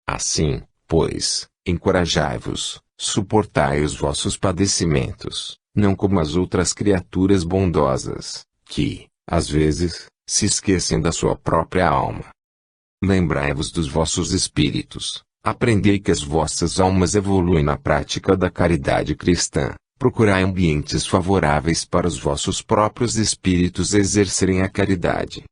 Assim, pois, encorajai-vos, suportai os vossos padecimentos, não como as outras criaturas bondosas, que, às vezes, se esquecem da sua própria alma. Lembrai-vos dos vossos espíritos, aprendei que as vossas almas evoluem na prática da caridade cristã. Procurai ambientes favoráveis para os vossos próprios espíritos exercerem a caridade.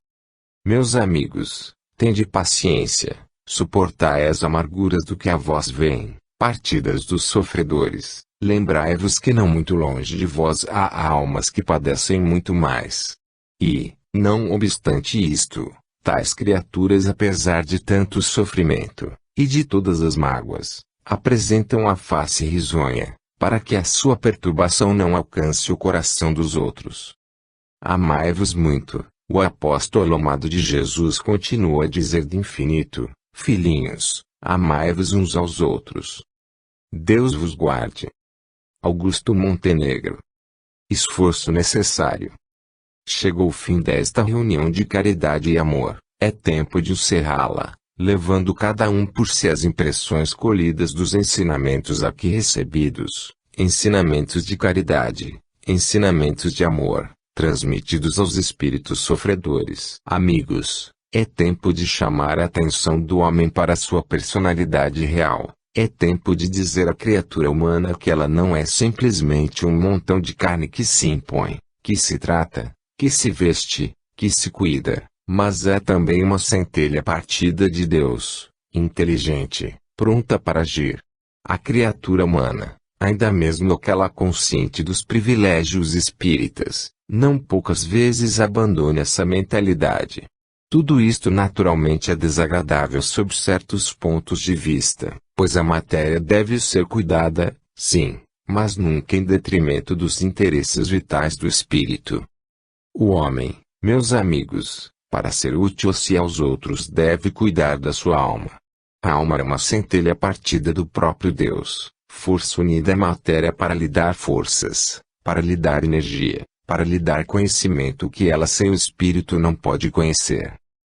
Meus amigos, tende paciência, suportai as amarguras do que a vós vem, partidas dos sofredores. Lembrai-vos que não muito longe de vós há almas que padecem muito mais. E, não obstante isto, tais criaturas, apesar de tanto sofrimento, e de todas as mágoas, apresentam a face risonha, para que a sua perturbação não alcance o coração dos outros. Amai-vos muito, o apóstolo amado de Jesus continua a dizer de infinito, filhinhos, amai-vos uns aos outros. Deus vos guarde. Augusto Montenegro. Esforço necessário. Chegou o fim desta reunião de caridade e amor, é tempo de encerrá-la, levando cada um por si as impressões colhidas dos ensinamentos aqui recebidos, ensinamentos de caridade, ensinamentos de amor, transmitidos aos espíritos sofredores. Amigos, é tempo de chamar a atenção do homem para a sua personalidade real, é tempo de dizer à criatura humana que ela não é simplesmente um montão de carne que se impõe, que se trata, que se veste, que se cuida, mas é também uma centelha partida de Deus, inteligente, pronta para agir. A criatura humana, ainda mesmo aquela consciente dos privilégios espíritas, não poucas vezes abandona essa mentalidade. Tudo isto naturalmente é desagradável sob certos pontos de vista, pois a matéria deve ser cuidada, sim, mas nunca em detrimento dos interesses vitais do espírito. O homem, meus amigos, para ser útil-se aos outros deve cuidar da sua alma. A alma é uma centelha partida do próprio Deus, força unida à matéria para lhe dar forças, para lhe dar energia, para lhe dar conhecimento que ela sem o espírito não pode conhecer.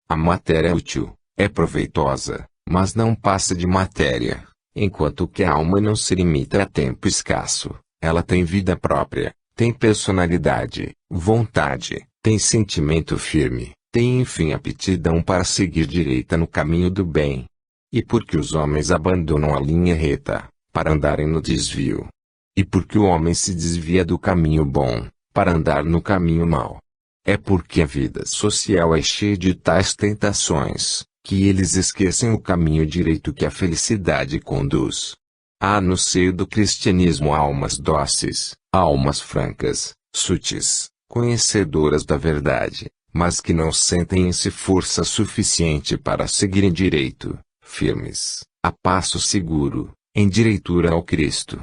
A matéria é útil, é proveitosa, mas não passa de matéria, enquanto que a alma não se limita a tempo escasso, ela tem vida própria, tem personalidade, vontade, tem sentimento firme. Tem enfim aptidão para seguir direita no caminho do bem. E porque os homens abandonam a linha reta, para andarem no desvio. E porque o homem se desvia do caminho bom, para andar no caminho mau. É porque a vida social é cheia de tais tentações, que eles esquecem o caminho direito que a felicidade conduz. Há no seio do cristianismo almas dóceis, almas francas, sutis, conhecedoras da verdade, mas que não sentem em si força suficiente para seguirem direito, firmes, a passo seguro, em direitura ao Cristo.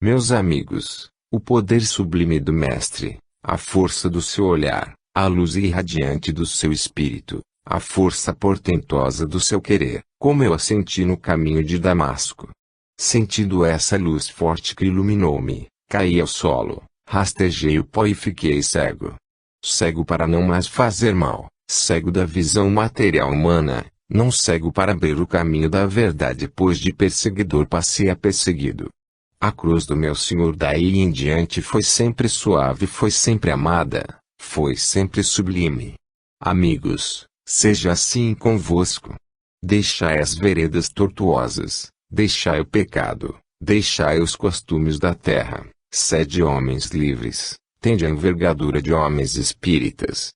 Meus amigos, o poder sublime do Mestre, a força do seu olhar, a luz irradiante do seu espírito, a força portentosa do seu querer, como eu a senti no caminho de Damasco. Sentindo essa luz forte que iluminou-me, Caí ao solo, rastejei o pó e fiquei cego. Cego para não mais fazer mal, cego da visão material humana, não cego para abrir o caminho da verdade, pois de perseguidor passei a perseguido. A cruz do meu Senhor daí em diante foi sempre suave, foi sempre amada, foi sempre sublime. Amigos, seja assim convosco. Deixai as veredas tortuosas, deixai o pecado, deixai os costumes da terra, sede homens livres, tende a envergadura de homens espíritas.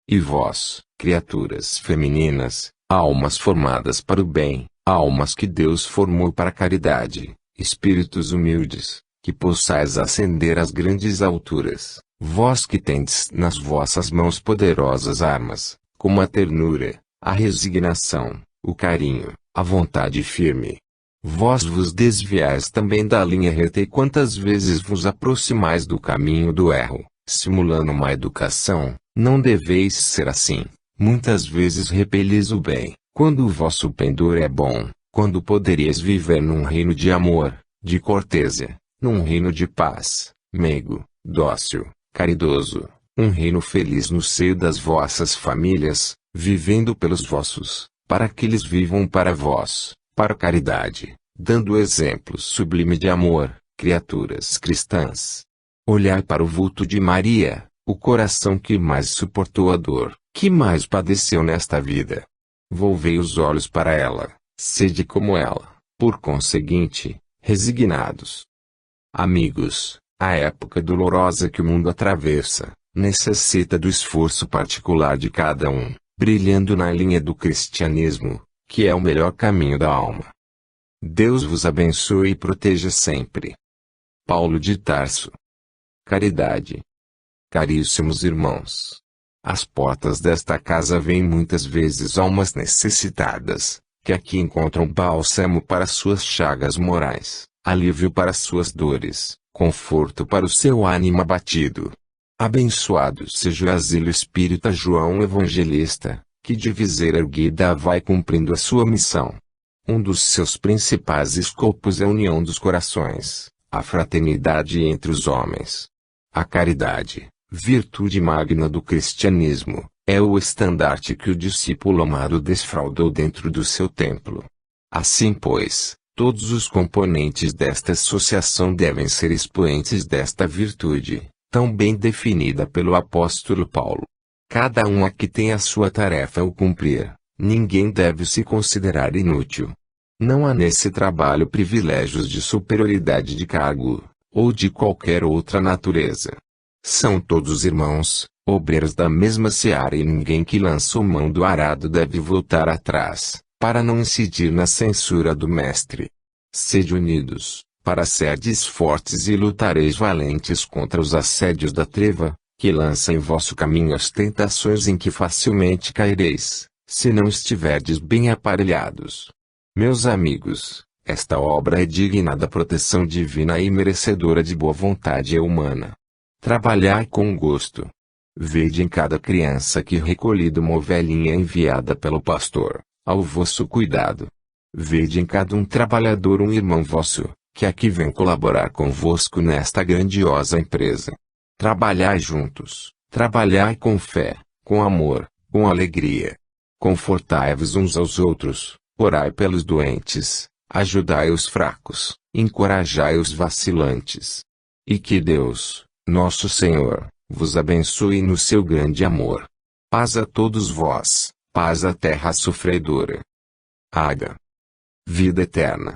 E vós, criaturas femininas, almas formadas para o bem, almas que Deus formou para a caridade, espíritos humildes, que possais ascender às grandes alturas, vós que tendes nas vossas mãos poderosas armas, como a ternura, a resignação, o carinho, a vontade firme. Vós vos desviais também da linha reta e quantas vezes vos aproximais do caminho do erro, simulando uma educação, não deveis ser assim. Muitas vezes repelis o bem, quando o vosso pendor é bom, quando poderíeis viver num reino de amor, de cortesia, num reino de paz, meigo, dócil, caridoso, um reino feliz no seio das vossas famílias, vivendo pelos vossos, para que eles vivam para vós, para a caridade, dando exemplo sublime de amor, criaturas cristãs. Olhai para o vulto de Maria, o coração que mais suportou a dor, que mais padeceu nesta vida. Volvei os olhos para ela, sede como ela, por conseguinte, resignados. Amigos, a época dolorosa que o mundo atravessa, necessita do esforço particular de cada um, brilhando na linha do cristianismo, que é o melhor caminho da alma. Deus vos abençoe e proteja sempre. Paulo de Tarso. Caridade. Caríssimos irmãos, às portas desta casa vêm muitas vezes almas necessitadas, que aqui encontram bálsamo para suas chagas morais, alívio para suas dores, conforto para o seu ânimo abatido. Abençoado seja o asilo espírita João Evangelista, que de viseira erguida vai cumprindo a sua missão. Um dos seus principais escopos é a união dos corações, a fraternidade entre os homens. A caridade, virtude magna do cristianismo, é o estandarte que o discípulo amado desfraldou dentro do seu templo. Assim pois, todos os componentes desta associação devem ser expoentes desta virtude, tão bem definida pelo apóstolo Paulo. Cada um aqui tem a sua tarefa ao cumprir, ninguém deve se considerar inútil. Não há nesse trabalho privilégios de superioridade de cargo, ou de qualquer outra natureza. São todos irmãos, obreiros da mesma seara e ninguém que lançou mão do arado deve voltar atrás, para não incidir na censura do mestre. Sede unidos, para serdes fortes e lutareis valentes contra os assédios da treva, que lança em vosso caminho as tentações em que facilmente caireis, se não estiverdes bem aparelhados. Meus amigos, esta obra é digna da proteção divina e merecedora de boa vontade humana. Trabalhai com gosto. Vede em cada criança que recolhido uma ovelhinha enviada pelo pastor, ao vosso cuidado. Vede em cada um trabalhador um irmão vosso, que aqui vem colaborar convosco nesta grandiosa empresa. Trabalhai juntos, trabalhai com fé, com amor, com alegria. Confortai-vos uns aos outros, orai pelos doentes, ajudai os fracos, encorajai os vacilantes. E que Deus, nosso Senhor, vos abençoe no seu grande amor. Paz a todos vós, paz à terra sofredora. Aga. Vida eterna.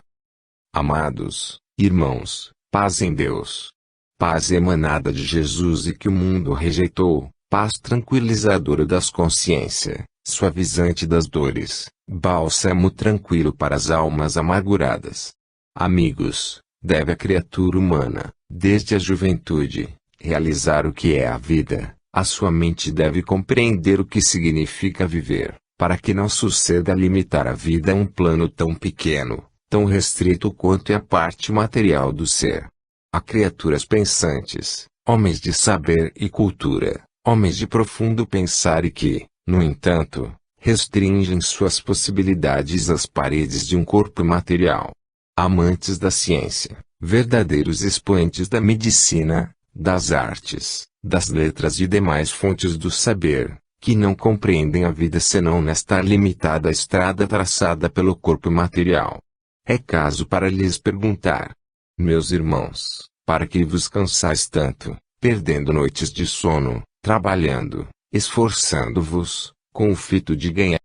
Amados, irmãos, paz em Deus. Paz emanada de Jesus e que o mundo rejeitou, paz tranquilizadora das consciências, suavizante das dores, bálsamo tranquilo para as almas amarguradas. Amigos, deve a criatura humana, desde a juventude, realizar o que é a vida, a sua mente deve compreender o que significa viver, para que não suceda limitar a vida a um plano tão pequeno, tão restrito quanto é a parte material do ser. Há criaturas pensantes, homens de saber e cultura, homens de profundo pensar e que, no entanto, restringem suas possibilidades às paredes de um corpo material. Amantes da ciência, verdadeiros expoentes da medicina, das artes, das letras e demais fontes do saber, que não compreendem a vida senão nesta limitada estrada traçada pelo corpo material. É caso para lhes perguntar: meus irmãos, para que vos cansais tanto, perdendo noites de sono, trabalhando, esforçando-vos, com o fito de ganhar